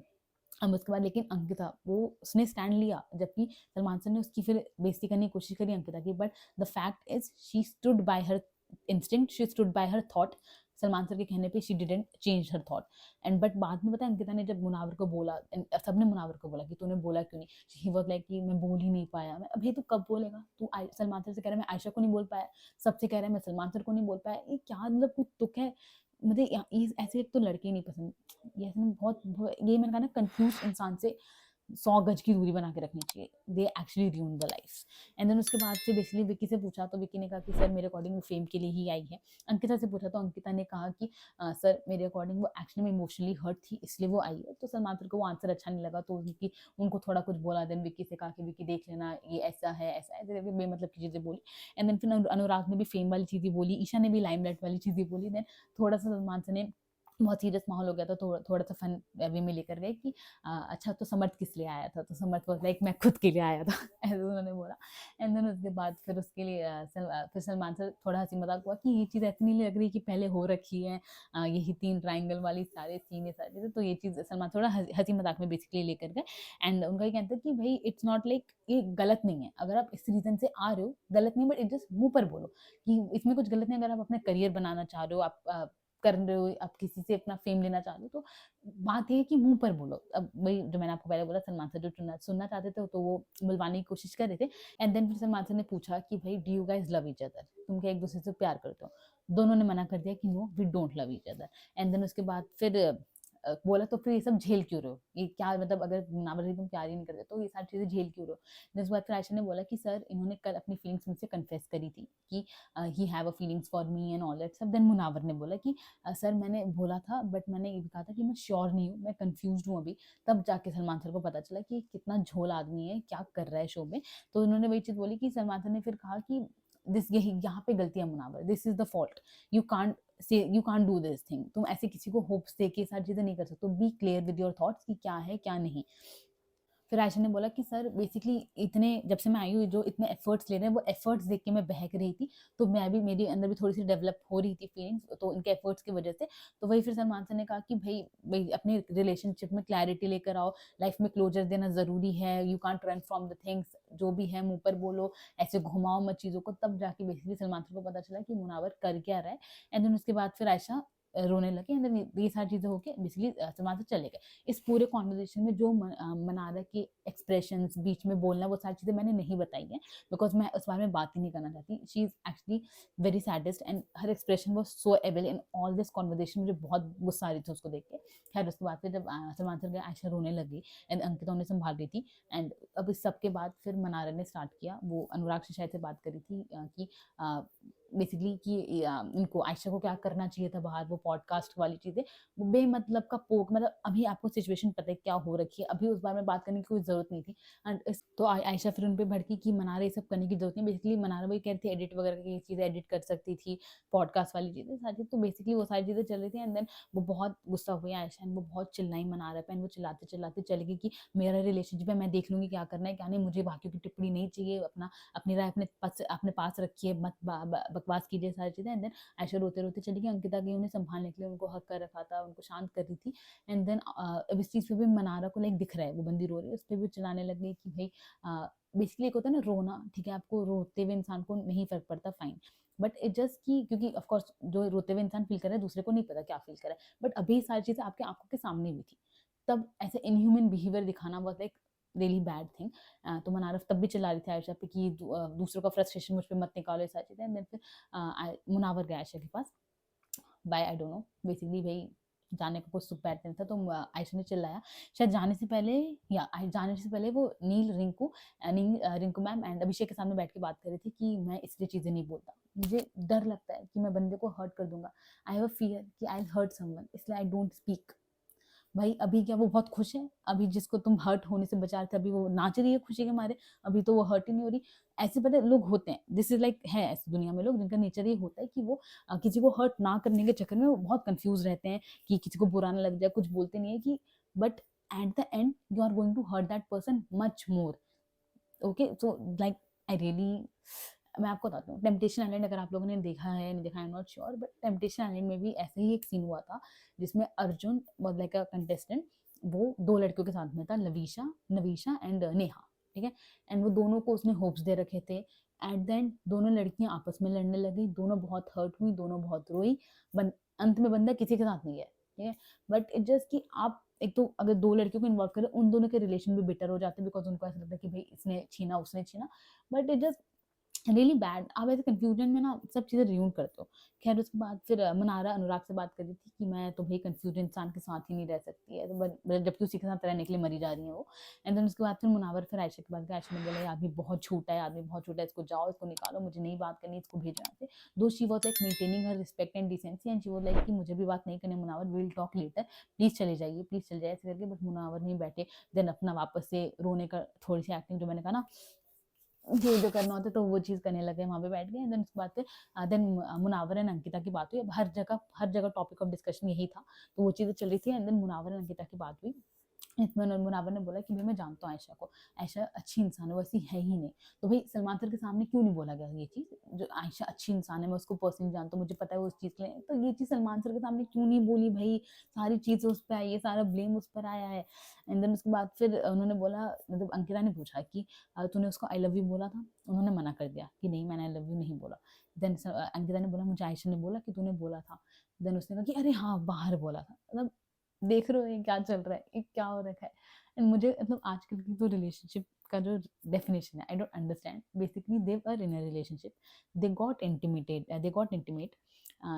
अब उसके बाद लेकिन अंकिता, वो उसने स्टैंड लिया, जबकि सलमान सर ने उसकी फिर बेइज्जती करने की कोशिश करी अंकिता की। But the fact is she stood by her instinct, she stood by her thought. Salman sir के कहने पे she didn't change her thought. And but बाद में पता है अंकिता ने जब मुनावर को बोला, सबने मुनावर को बोला कि तूने बोला क्यों नहीं, ही वाज लाइक कि मैं बोल ही नहीं पाया। मैं, अभी तू कब बोलेगा, तू सलमान सर से कह रहा है मैं आयशा को नहीं बोल पाया, सबसे कह रहा है मैं सलमान सर को नहीं बोल पाया, ये क्या मतलब कुछ तुक है। मुझे ऐसे एक तो लड़के नहीं पसंद, ये ऐसे में ये मैंने कहा ना, कंफ्यूज इंसान से 100 गज की दूरी बना के रखनी चाहिए। They actually ruin the life. And then उसके बाद से बेसिकली विक्की से पूछा तो विक्की ने कहा कि सर मेरे अकॉर्डिंग वो फेम के लिए ही आई है। अंकिता से पूछा तो अंकिता ने कहा कि सर मेरे अकॉर्डिंग वो एक्चुअली में इमोशनली हर्ट थी इसलिए वो आई है। तो सलमान सर को वो आंसर अच्छा नहीं लगा, तो उनको थोड़ा कुछ बोला। देन विक्की से कहा कि विक्की देख लेना, ये ऐसा है ऐसा है, बेमतलब की चीज़ें बोली। एंड देन फिर अनुराग ने भी फेम वाली चीज़ें बोली, ईशा ने भी लाइमलाइट वाली चीज़ें बोली। देन थोड़ा सा सलमान सर ने, बहुत सीरियस माहौल हो गया था, थोड़ा सा फन वे में लेकर गए कि अच्छा तो समर्थ किस लिए आया था, तो समर्थ वाज लाइक मैं खुद के लिए आया था ऐसे उन्होंने बोला। एंड देन उसके बाद फिर उसके लिए फिर सलमान सर थोड़ा हंसी मजाक हुआ कि ये चीज़ ऐसी नहीं लग रही कि पहले हो रखी है, यही 3 ट्राइंगल वाली सारे सीन ये सारी चीज़ें। तो ये चीज़ सलमान थोड़ा हंसी मजाक में बेसिकली लेकर गए। एंड उनका ये कहता है कि भाई इट्स नॉट लाइक ये गलत नहीं है, अगर आप इस रीज़न से आ रहे हो गलत नहीं, बट इट जस्ट मुंह पर बोलो कि इसमें कुछ गलत नहीं। अगर आप अपना करियर बनाना चाह रहे हो, आप कर रहे हो, आप किसी से अपना फेम लेना चाह रहे हो, तो बात ये है कि मुंह पर बोलो। अब वही जो मैंने आपको पहले बोला, सलमान सर जो सुनना चाहते थे तो वो बुलवाने की कोशिश कर रहे थे। एंड देन फिर सलमान सर ने पूछा कि भाई do you guys love each other, तुम क्या एक दूसरे से प्यार करते हो। दोनों ने मना कर दिया कि no we don't love each other. And then उसके बाद फिर बोला तो फिर ये सब झेल क्यों रहे हो, ये क्या मतलब, अगर मुनावर से तुम प्यार ही नहीं करते तो ये सारी चीजें झेल क्यों रहे हो। जिस बात फिर आयशा ने बोला कि सर इन्होंने कल अपनी फीलिंग्स मुझसे कन्फेस करी थी कि he have a feelings for me and all that सब। देन मुनावर ने बोला कि सर मैंने बोला था, बट मैंने ये भी कहा था कि मैं श्योर नहीं हूँ, मैं कंफ्यूज हूँ अभी। तब जाके सलमान सर को पता चला कि कितना झोल आदमी है, क्या कर रहा है शो में। तो उन्होंने वही चीज़ बोली कि सलमान सर ने फिर कहा कि दिस यही यहाँ पे गलती है Munawar, this is the fault, you can't say you can't do this thing, तुम ऐसे किसी को होप्स दे के सारी चीजें नहीं कर सकते, be clear with your thoughts कि क्या है क्या नहीं। फिर आयशा ने बोला कि सर बेसिकली इतने जब से मैं आई हूँ जो इतने एफर्ट्स ले रहे हैं, वो एफर्ट्स देख के मैं बहक रही थी, तो मैं भी, मेरे अंदर भी थोड़ी सी डेवलप हो रही थी फीलिंग्स, तो इनके एफर्ट्स की वजह से। तो वही फिर सलमान सर ने कहा कि भाई अपने रिलेशनशिप में क्लैरिटी लेकर आओ, लाइफ में क्लोजर देना जरूरी है, you can't run from the things, जो भी है मुंह पर बोलो, ऐसे घुमाओ मत चीज़ों को। तब जाके बेसिकली सलमान सर को पता चला कि मुनावर कर क्या रहा है। एंड देन उसके बाद फिर आयशा रोने लगी। एंड देन ये सारी चीज़ें होके बेसिकली सलमान सर चले गए। इस पूरे कॉन्वर्जेशन में जो मनारा के एक्सप्रेशंस, बीच में बोलना, वो सारी चीज़ें मैंने नहीं बताई हैं, बिकॉज मैं उस बारे में बात ही नहीं करना चाहती। She is actually very saddest and her expression was so able in all this conversation. मुझे बहुत गुस्सा आ रही थी उसको देख के। खैर उसके बाद फिर जब सलमान सर गए, आयशा रोने लगी एंड अंकिता उन्हें संभाल रही थी। एंड अब इस सब के बाद फिर मनारा ने स्टार्ट किया, वो अनुराग से शायद से बात करी थी कि बेसिकली कि इनको आयशा को क्या करना चाहिए था बाहर, वो पॉडकास्ट वाली चीज़ें, वो बेमतलब का पोक, मतलब अभी आपको सिचुएशन पता है क्या हो रखी है, अभी उस बारे में बात करने की कोई ज़रूरत नहीं थी। एंड तो आयशा फिर उन पे भड़की कि मनारा ये सब करने की जरूरत नहीं। बेसिकली मनारा वही कह रही थी एडिट वगैरह की चीज़ें एडिट कर सकती थी, पॉडकास्ट वाली चीज़ें सारी, तो बेसिकली वो सारी चीज़ें चल रही थी। एंड देन वो बहुत गुस्सा हुई आयशा, एंड वो बहुत चिल्लाई मनारा पे, एंड वो चिल्लाते चिल्लाते चली गई कि मेरा रिलेशनशिप है, मैं देख लूंगी क्या करना है क्या नहीं, मुझे बाकियों की टिप्पणी नहीं चाहिए, अपनी राय अपने पास रखिए, मत बकवास कीजिए सारी चीज़ें। एंड देन आयशा रोते रोते चली गई। अंकिता गई उन्हें संभालने के लिए, उनको हक कर रखा था, उनको शांत कर रही थी। एंड देन अब इस चीज़ पे भी मनारा को लाइक दिख रहा है वो बंदी रो रही है, उस पर भी चिल्लाने लग गई कि भाई बेसिकली एक होता है ना रोना, ठीक है, आपको रोते हुए इंसान को नहीं फर्क पड़ता, फाइन, बट इट जस्ट कि क्योंकि ऑफ कोर्स जो रोते हुए इंसान फील कर रहा है दूसरे को नहीं पता क्या फील कर रहा है, बट अभी सारी चीज़ें आपके आंखों के सामने भी थी, तब ऐसे इनह्यूमन बिहेवियर दिखाना बहुत लाइक रियली बैड थिंग। तो मनारफ तब भी चिल्ला रही थी आयशा पे कि दूसरों का फ्रस्ट्रेशन मुझ पे मत निकालो, सारी चीज़ें। देन फिर मुनावर गया आयशा के पास, by I don't know basically भाई जाने का कुछ सुख बैठने था, तो आयशा ने चिल्लाया। शायद जाने से पहले, या जाने से पहले वो नील, रिंकू मैम एंड अभिषेक के सामने बैठ के बात कर रही थी कि मैं इसलिए चीज़ें नहीं बोलता, मुझे डर लगता है कि मैं बंदे को हर्ट कर दूंगा, आई हैव अ फियर कि आई हर्ट समवन, इसलिए आई डोंट स्पीक। भाई अभी क्या वो बहुत खुश है? अभी जिसको तुम हर्ट होने से बचा रहे थे, अभी वो नाच रही है खुशी के मारे, अभी तो वो हर्ट ही नहीं हो रही। ऐसे पता है लोग होते हैं, दिस इज लाइक, है ऐसी दुनिया में लोग जिनका नेचर ये होता है कि वो किसी को हर्ट ना करने के चक्कर में वो बहुत कंफ्यूज रहते हैं कि किसी को बुरा ना लग जाए, कुछ बोलते नहीं है कि, but at the end you are going to hurt that person much more. Okay, so like I really, मैं आपको बताता हूँ, टेम्पटेशन आइलैंड अगर आप लोगों ने देखा है नहीं देखा, आई am not sure, but temptation island में भी ऐसे ही एक सीन हुआ था जिसमें Arjun was like a contestant, वो दो लड़कियों के साथ में था, नवीशा एंड नेहा, ठीक है। एंड वो दोनों को उसने होप्स दे रखे थे। एट द एंड दोनों लड़कियां आपस में लड़ने लगी, दोनों बहुत हर्ट हुई, दोनों बहुत रोई, अंत में बंदा किसी के साथ नहीं है, ठीक है। बट इट जस्ट कि आप एक तो अगर दो लड़कियों को इन्वॉल्व करें, उन दोनों के रिलेशन भी बेटर हो जाते हैं, बिकॉज उनको ऐसा लगता है कि भाई इसने छीना उसने छीना, but it just really bad. आप ऐसे कंफ्यूजन में ना सब चीज़ें रियून करते हो। खैर उसके बाद फिर मनारा अनुराग से बात कर रही थी कि मैं तो भाई कंफ्यूजन इंसान के साथ ही नहीं रह सकती है, तो जबकि उसी के साथ रहने के लिए मरी जा रही है वो। एंड देन उसके बाद फिर मुनावर फिर आयशा के बाद आयशा ने बोला ये आदमी बहुत झूठा है, आदमी बहुत झूठा है, इसको जाओ, इसको निकालो, मुझे नहीं बात करनी, इसको भेजो यहाँ से। दो she was like maintaining her respect and decency, and she was like कि मुझे भी बात नहीं करनी Munawar, will talk later, please चले जाइए, प्लीज चले जाइए, ऐसे करके। बट मुनावर नहीं बैठे, देन अपना वापस से रोने का, थोड़ी सी एक्टिंग जो मैंने कहा ना, जो करना होता है तो वो चीज़ करने लगे, वहाँ पे बैठ गए। देन उसके बाद फिर देन मुनावर एंड अंकिता की बात हुई। अब हर जगह टॉपिक ऑफ डिस्कशन यही था, तो वो चीज़ें चल रही थी। And then Munawar and Ankita की बात हुई। इसमें मुनावर ने बोला कि भाई मैं जानता हूँ आयशा को, आयशा अच्छी इंसान है, वो ऐसी है ही नहीं। तो भाई सलमान सर के सामने क्यों नहीं बोला गया ये चीज़, जो आयशा अच्छी इंसान है, मैं उसको पर्सनली जानता हूँ, मुझे पता है वो उस चीज़ के लिए, तो ये चीज़ सलमान सर के सामने क्यों नहीं बोली भाई? सारी चीज़ उस पर आई है, सारा ब्लेम उस पर आया है। एंड देन उसके बाद फिर उन्होंने बोला, मतलब अंकिता ने पूछा कि तूने उसको आई लव यू बोला था? उन्होंने मना कर दिया कि नहीं मैंने आई लव यू नहीं बोला। देन अंकिता ने बोला मुझे आयशा ने बोला कि तूने बोला था। देन उसने कहा कि अरे हाँ बाहर बोला था। मतलब देख रहे हो ये क्या चल रहा है, ये क्या हो रखा है। एंड मुझे मतलब आजकल की तो रिलेशनशिप का जो डेफिनेशन है, I don't understand. Basically they were in a relationship, they got intimate,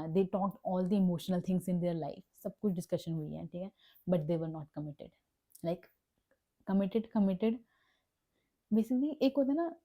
they talked all the emotional things in their life, सब कुछ डिस्कशन हुई है, ठीक है, but they were not committed. Like committed basically एक होता है ना,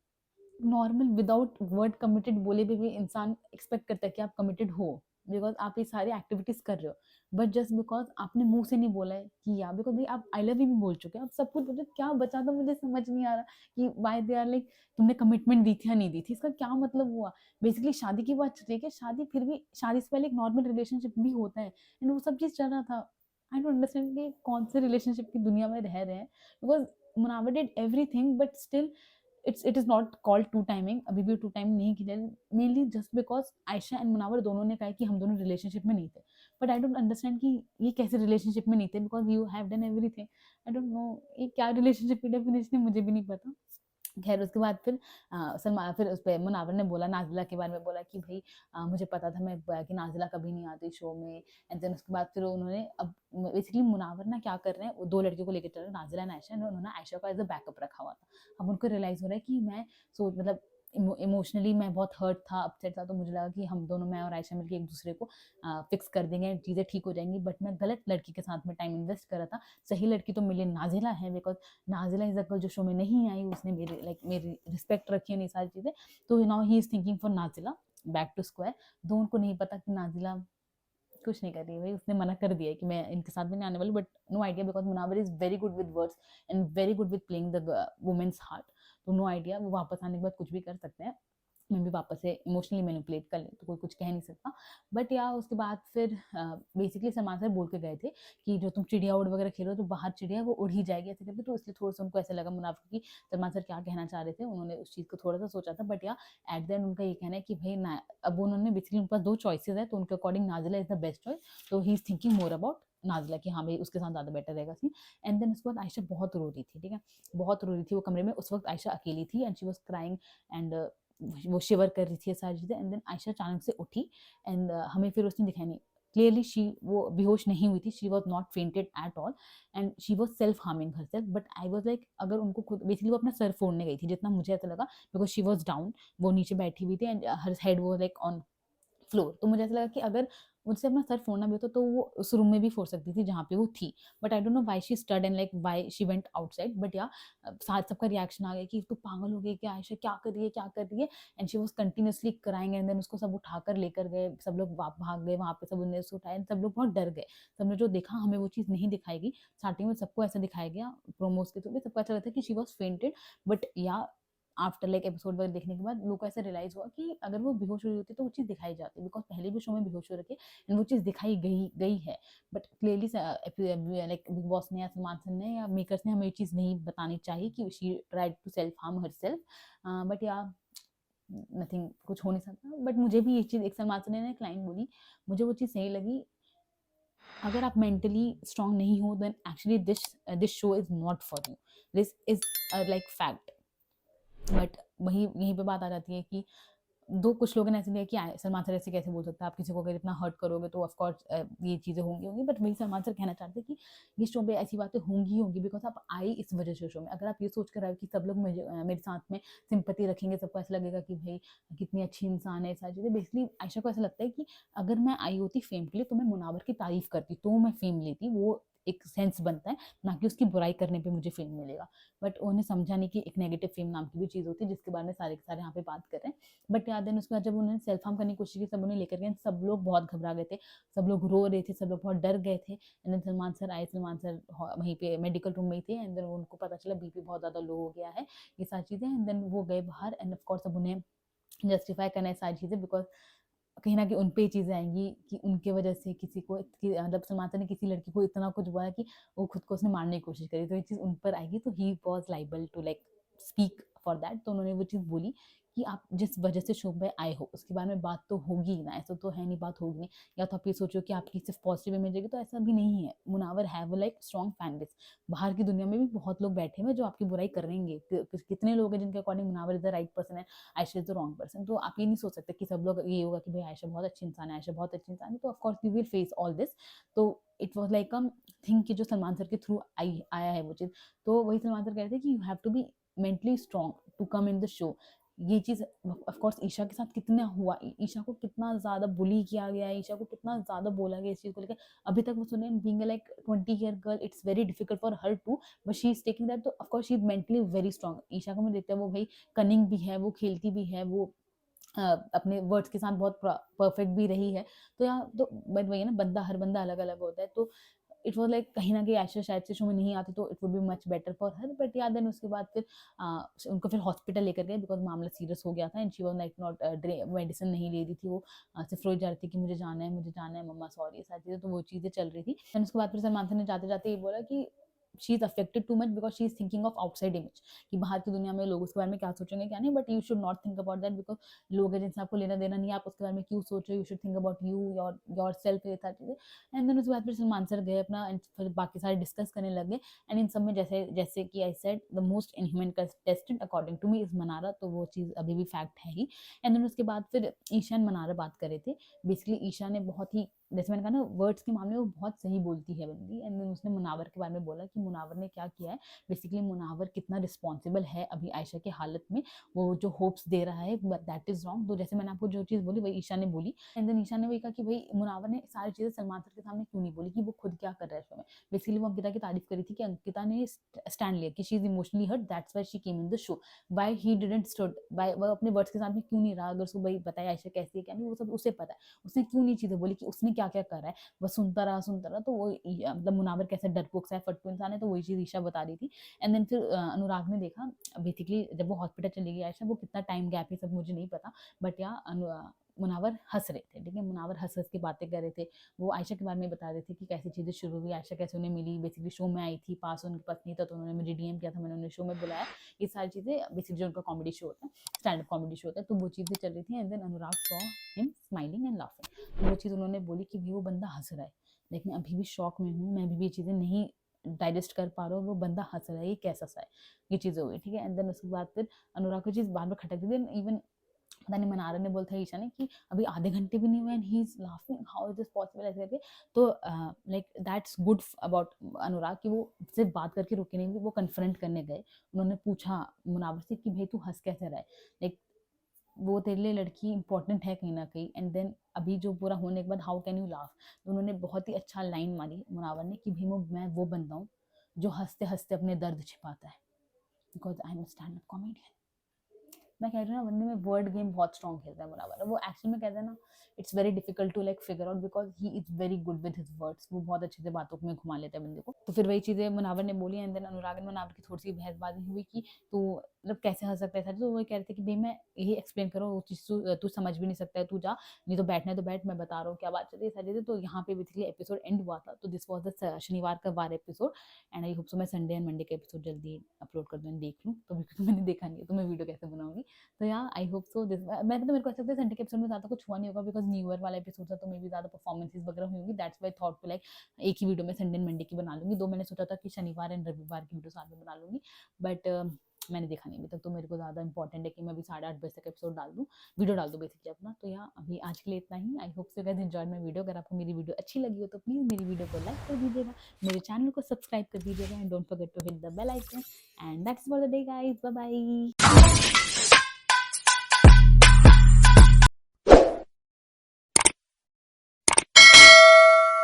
नॉर्मल विदाउट वर्ड कमिटेड बोले भी इंसान एक्सपेक्ट करता है कि आप कमिटेड हो, बिकॉज आप ये सारी एक्टिविटीज कर रहे हो। बट जस्ट बिकॉज आपने मुंह से नहीं बोला है कि या, बिकॉज भाई आप आई लव यू भी बोल चुके हैं, आप सब कुछ बोल चुके, क्या बचा था मुझे समझ नहीं आ रहा कि वाई दे आर लाइक तुमने कमिटमेंट दी थी या नहीं दी थी, इसका क्या मतलब हुआ? बेसिकली शादी की बात चल रही है, शादी फिर भी शादी से पहले एक नॉर्मल रिलेशनशिप भी होता है, एंड वो सब चीज चल रहा था। आई डोंट अंडरस्टैंड कि कौन से रिलेशनशिप की दुनिया में रह रहे हैं, because Munawar did everything but still it is not called two timing, अभी भी टू टाइम नहीं किया, mainly just because Ayesha and Munawar दोनों ने कहा कि हम दोनों रिलेशनशिप में नहीं थे। बट आई डोंट अंडरस्टैंड कि ये कैसे रिलेशनशिप में नहीं थे, because you have done everything. I don't no ये क्या रिलेशनशिप की डेफिनेशन है, मुझे भी नहीं पता। खैर उसके बाद फिर सलमान, फिर उस पर मुनावर ने बोला, नाजिला के बारे में बोला कि भाई मुझे पता था मैं कि नाजिला कभी नहीं आती शो में। एंड देन उसके बाद फिर उन्होंने, अब बेसिकली मुनावर ना क्या कर रहे हैं, वो दो लड़कियों को लेकर चल रहे हैं, नाजिला एंड आयशा, उन्होंने आयशा को एज अ बैकअप रखा हुआ था। अब उनको रियलाइज हो रहा है कि मैं मतलब इमोशनली मैं बहुत हर्ट था, अपसेट था, तो मुझे लगा कि हम दोनों, मैं और आयशा मिलकर एक दूसरे को फिक्स कर देंगे, चीज़ें ठीक हो जाएंगी। बट मैं गलत लड़की के साथ में टाइम इन्वेस्ट कर रहा था, सही लड़की तो मिली नाजिला है, because Nazila is a girl जो शो में नहीं आई, उसने मेरी मेरी रिस्पेक्ट रखी है, नहीं सारी चीज़ें। तो now he is thinking for Nazila back to square. दो उनको नहीं पता कि नाजिला कुछ नहीं कर रही है भाई, उसने मना कर दिया है कि मैं इनके साथ भी नहीं आने वाली। But no idea, because Munawar is very good with words and very good with playing the women's heart. तो नो आइडिया, वो वापस आने के बाद कुछ भी कर सकते हैं, मैं भी वापस से इमोशनली मैनिपुलेट कर ले तो कोई कुछ कह नहीं सकता। बट या उसके बाद फिर बेसिकली सलमान सर बोल के गए थे कि जो तुम चिड़िया उड़ वगैरह खेलो तो बाहर चिड़िया वो उड़ ही जाएगी ऐसे करके, तो इसलिए थोड़ा सा उनको ऐसा लगा मुनाफा कि सलमान सर क्या कहना चाह रहे थे, उन्होंने उस चीज़ को थोड़ा सा सोचा था। बट या एट द एंड उनका ये कहना है कि भाई ना, अब उन्होंने बेसिकली उनके पास दो चॉइसेस है, तो उनके according Nazila is the best choice, तो he is thinking more about Nazila कि हाँ भाई उसके साथ ज़्यादा बेटर रहेगा सीन। एंड देन उसके बाद आयशा बहुत रो रही थी, ठीक है, बहुत रो रही थी वो कमरे में। उस वक्त आयशा अकेली थी and she was crying and वो शिवर कर रही थी सारी चीज़ें। एंड देन आयशा अचानक से उठी एंड हमें फिर उसने दिखाई नहीं क्लियरली, शी वो बेहोश नहीं हुई थी, she was not fainted at all and she was self harming her self. But I was like अगर उनको खुद बेसिकली वो अपना सर फोड़ने गई थी, जितना मुझे ऐसा लगा, बिकॉज शी वॉज डाउन, वो नीचे बैठी हुई थी एंड हर हेड वो लाइक ऑन फ्लोर। तो मुझे ऐसा लगा कि अगर मुझसे अपना सर फोड़ना भी होता तो वो उस रूम में भी फोड़ सकती थी जहाँ पे वो थी। But I don't know why she stud and like why she went outside. But या साथ सबका रिएक्शन आ गया कि तू पागल हो गई क्या, आयशा क्या कर रही है, क्या कर रही है। And she was continuously crying and then उसको सब उठाकर लेकर गए, सब लोग भाग गए वहाँ पे, सब उन्होंने उसको उठाया, सब लोग बहुत डर गए। सबने जो देखा हमें वो चीज़ नहीं दिखाई गई। स्टार्टिंग में सबको ऐसा दिखाया गया प्रोमोस के थ्रू भी, सबको ऐसा लगता है कि शी वाज फेंटेड। बट या आफ्टर लाइक एपिसोड वगैरह देखने के बाद लोगों को ऐसा रियलाइज हुआ कि अगर वो बेहोश हो रही होती तो वो चीज़ दिखाई जाती, बिकॉज पहले भी शो में बेहोश हो रखे एंड वो चीज़ दिखाई गई गई है। But clearly like big boss ने या सलमान खान ने या मेकर्स ने हमें ये चीज़ नहीं बतानी चाहिए कि she tried to self harm herself. But या नथिंग, कुछ हो नहीं सकता। बट मुझे भी ये चीज़, एक सलमान खान ने एक लाइन बोली, मुझे वो चीज़ सही लगी, अगर आप मेंटली स्ट्रांग नहीं हो then actually this show is not for you, this is like fact. But वही यहीं पे बात आ जाती है कि दो कुछ लोगों ने ऐसे लिया कि सलमान सर ऐसे कैसे बोल सकता है, आप किसी को अगर इतना हर्ट करोगे तो ऑफकोर्स ये चीज़ें होंगी होंगी। बट वही सलमान सर कहना चाहते हैं कि ये शो पे ऐसी बातें होंगी होंगी बिकॉज आप आई इस वजह से शो में। अगर आप ये सोच कर आए कि सब लोग मेरे साथ में सिंपत्ति रखेंगे, सबको ऐसा लगेगा कि भाई कितनी अच्छी इंसान है, सारी चीज़ें, बेसिकली आयशा को ऐसा लगता है कि अगर मैं आई होती फेम के लिए तो मैं मुनावर की तारीफ करती तो मैं फेम लेती, वो एक सेंस बनता है, ना कि उसकी बुराई करने पे मुझे फेम मिलेगा। बट उन्हें समझा नहीं कि एक नेगेटिव फेम नाम की भी चीज़ होती है जिसके बारे में सारे के सारे यहाँ पे बात कर रहे हैं। बट याद है उसके बाद जब उन्होंने सेल्फ हार्म करने की कोशिश की, सब उन्हें लेकर गए, सब लोग बहुत घबरा गए थे, सब लोग रो रहे थे, सब लोग बहुत डर गए थे। एंड देन सलमान सर आए, सलमान सर वहीं पे मेडिकल रूम में ही थे। एंड देन उनको पता चला बीपी बहुत ज़्यादा लो हो गया है, ये सारी चीज़ें। एंड देन वो गए बाहर एंड ऑफकोर्स अब उन्हें जस्टिफाई करना है सारी चीज़ें, बिकॉज कहीं ना कहीं उन पे ये चीज़ें आएंगी कि उनके वजह से किसी को मतलब सलमान सर ने किसी लड़की को इतना कुछ बोला कि वो खुद को उसने मारने की कोशिश करी, तो ये चीज़ उन पर आएगी, तो he was liable to like speak for that. तो उन्होंने वो चीज़ बोली कि आप जिस वजह से शो पे आए हो उसके बारे में बात तो होगी ही ना, ऐसा तो है नहीं, बात होगी नहीं। या तो आप ये सोचो कि आपकी सिर्फ पॉजिटिव इमेज रहेगी, तो ऐसा भी नहीं है। Munawar have like strong fan base, बाहर की दुनिया में भी बहुत लोग बैठे हुए जो आपकी बुराई करेंगे। कितने लोग हैं जिनके according Munawar is the right person है, Ayesha is the wrong person. तो आप ये नहीं सोच सकते कि सब लोग ये होगा कि भाई आयशा बहुत अच्छी इंसान है, आयशा बहुत अच्छी इंसान है, तो of course you will face all this. तो इट वॉज लाइक थिंग कि जो सलमान सर के थ्रू आया है वो चीज़। तो वही सलमान सर कह रहे थे कि you have to be mentally strong to come in the show. ये चीज़ ऑफकोर्स ईशा के साथ कितना हुआ, ईशा को कितना ज़्यादा बुली किया गया है, ईशा को कितना ज़्यादा बोला गया इस चीज़ को लेकर। अभी तक वो सुने, being like 20 year girl it's very difficult for her too, but she is taking that. तो of course she is mentally very strong. Isha को मैं देखता है वो भाई कनिंग भी है, वो खेलती भी है, वो अपने वर्ड्स के साथ बहुत परफेक्ट भी रही है। तो यहाँ तो बट वही है ना, बंदा हर बंदा अलग अलग होता है। तो इट वॉज लाइक कहीं ना कहीं आयशा शायद से शो में नहीं आती तो it would be much better for her. But याद देन उसके बाद फिर उनको फिर हॉस्पिटल लेकर गए बिकॉज मामला सीरियस हो गया था and she was like not medicine नहीं ले रही थी वो, सिर्फ रोज जा रही थी कि मुझे जाना है, मुझे जाना है मम्मा सॉरी, सारी चीज़ें। तो वो चीज़ें चल रही थी। एंड उसके बाद फिर सलमान खान ने जाते जाते ये बोला कि she is affected too much because she is thinking of outside image, कि बाहर की दुनिया में लोग उसके बारे में क्या सोचेंगे क्या नहीं। But you should not think about that because लोग हैं जिनसे आपको लेना देना नहीं है, आप उसके बारे में क्यों सोच रहे हो, you should think about you your self, ये सारी चीज़ें। एंड देन उसके बाद फिर सलमान सर गए अपना एंड फिर बाकी सारे डिस्कस करने लगे। एंड इन सब में जैसे जैसे कि I said the most inhuman contestant according to me is Manara, तो वो चीज़ अभी भी फैक्ट है ही। एंड देन उसके बाद फिर ईशा एंड मनारा बात कर रहे थे। बेसिकली ईशा ने बहुत ही, जैसे मैंने कहा ना, वर्ड्स के मामले में वो बहुत सही बोलती है बंदी। एंड देन उसने मुनावर के बारे में बोला कि मुनावर ने क्या किया है, बेसिकली मुनावर कितना रिस्पॉन्सिबल है अभी आयशा की हालत में, वो जो होप्स दे रहा है दैट इज रॉन्ग। तो जैसे मैंने आपको जो चीज़ बोली वही ईशा ने बोली। एंड देन ईशा ने वही कहा कि भाई मुनावर ने सारी चीज़ें सलमान सर के सामने क्यों नहीं बोली कि वो खुद क्या कर रहा है शो में। बेसिकली वो अंकिता की तारीफ करी थी कि अंकिता ने स्टैंड लिया कि she is emotionally hurt, that's why she came in the show. Why he didn't stood, why वो अपने वर्ड्स के सामने क्यों नहीं रहा। अगर उसको भाई बताया आयशा कैसी है क्या नहीं, वो सब उसे पता है, उसने क्यों नहीं चीज़ें बोली कि उसने क्या क्या करा है, बस सुनता रहा। तो वो मतलब मुनावर कैसे डरपोक सा है, फट्टू इंसान है, तो वही चीज़ ईशा बता रही थी। एंड देन फिर अनुराग ने देखा बेसिकली जब वो हॉस्पिटल चली गई आयशा, वो कितना टाइम गैप है सब मुझे नहीं पता। बट या मुनावर हंस रहे थे, ठीक है, मुनावर हंस हंस के बातें कर रहे थे। वो आयशा के बारे में बता रहे थे कि कैसी चीज़ें शुरू हुई, आयशा कैसे उन्हें मिली, बेसिकली शो में आई थी, पास उनके पास नहीं था तो उन्होंने मुझे डीएम किया था, मैंने उन्हें शो में बुलाया। ये सारी चीज़ें बेसिकली जो उनका कॉमेडी शो होता है, स्टैंड अप कॉमेडी शो होता है, तो वो चीज़ें चल रही थी। And then Anurag saw him smiling and laughing, तो वो चीज़ उन्होंने बोली कि भाई वो बंदा हंस रहा है, लेकिन अभी भी शॉक में हूँ, मैं अभी भी ये चीज़ें नहीं डाइजेस्ट कर पा रहा हूँ, वो बंदा हंस रहा है, ये कैसा सा है, ये चीज़ें हुई, ठीक है। एंड देन उसके बाद फिर अनुराग को चीज़ बार बार खटक दी। देन इवन पता नहीं मनारा ने बोलता है ईशा ने कि अभी आधे घंटे भी नहीं हुए and he is laughing, how is this possible, ऐसे करके। तो लाइक दैट्स गुड अबाउट अनुराग कि वो सिर्फ बात करके रुके नहीं, वो कन्फ्रंट करने गए। उन्होंने पूछा मुनावर से कि भाई तू हंस कैसे रहा है, लाइक वो तेरे लिए लड़की इंपॉर्टेंट है कहीं ना कहीं, एंड देन अभी जो पूरा होने के बाद हाउ कैन यू लाफ। तो उन्होंने बहुत ही अच्छा लाइन मारी मुनावर ने कि भीमो मैं वो बंदा हूँ जो हंसते हंसते अपने दर्द छिपाता है, because I am stand up comedian. मैं कह रही हूँ ना, बंदे में वर्ड गेम बहुत स्ट्रॉन्ग खेलता है मुनावर। वो एक्चुअली में कहते हैं ना, it's very difficult to like figure out because he is very good with his words. वो बहुत अच्छे से बातों में घुमा लेते हैं बंदे को। तो फिर वही चीज़ें मुनावर ने बोली, एंड देन अनुराग ने मुनावर की थोड़ी सी बहसबाजी हुई कि तू मतलब कैसे हंस सकता है। तो वो कह रहे थे कि भाई मैं यही एक्सप्लेन करो, वो चीज़ तू समझ भी नहीं सकता है, तू जा, नहीं तो बैठना है तो बैठ, मैं बता रहा हूँ क्या बात चल रही है सारी चीज़ें। तो यहाँ पे बेसिकली एपिसोड एंड हुआ था। तो दिस वॉज द शनिवार का वार episode, and I hope so मैं संडे एंड मंडे का एपिसोड जल्दी अपलोड कर दूँ, देख लूँ। तो बिल्कुल मैंने देखा नहीं है तो मैं वीडियो कैसे बनाऊंगी। तो यार आई होप सो दिस, मैं तो मेरे को ऐसा लगता है संडे के एपिसोड में ज़्यादा कुछ हुआ नहीं होगा बिकॉज न्यू ईयर वाला एपिसोड था, तो मे भी ज़्यादा परफॉर्मेंसेस वगैरह हुई होंगी। That's why thought to like एक ही वीडियो में संडे एंड मंडे की बना लूंगी। दो मैंने सोचा था कि शनिवार एंड रविवार की वीडियो साथ में बना लूंगी, बट मैंने देखा नहीं अभी तक। तो मेरे को ज़्यादा इंपॉर्टेंट है कि मैं अभी 8:30 बजे तक एपिसोड डाल दूँ, वीडियो डाल दूँ बेसिकली अपना। तो यहाँ अभी आज के लिए इतना ही। I hope so guys enjoy my video. अगर आपको मेरी वीडियो अच्छी लगी हो तो प्लीज़ मेरी वीडियो को लाइक कर दीजिएगा, मेरे चैनल को सब्सक्राइब कर दीजिएगा, and don't forget to hit the bell icon. And that's for the day guys, bye bye.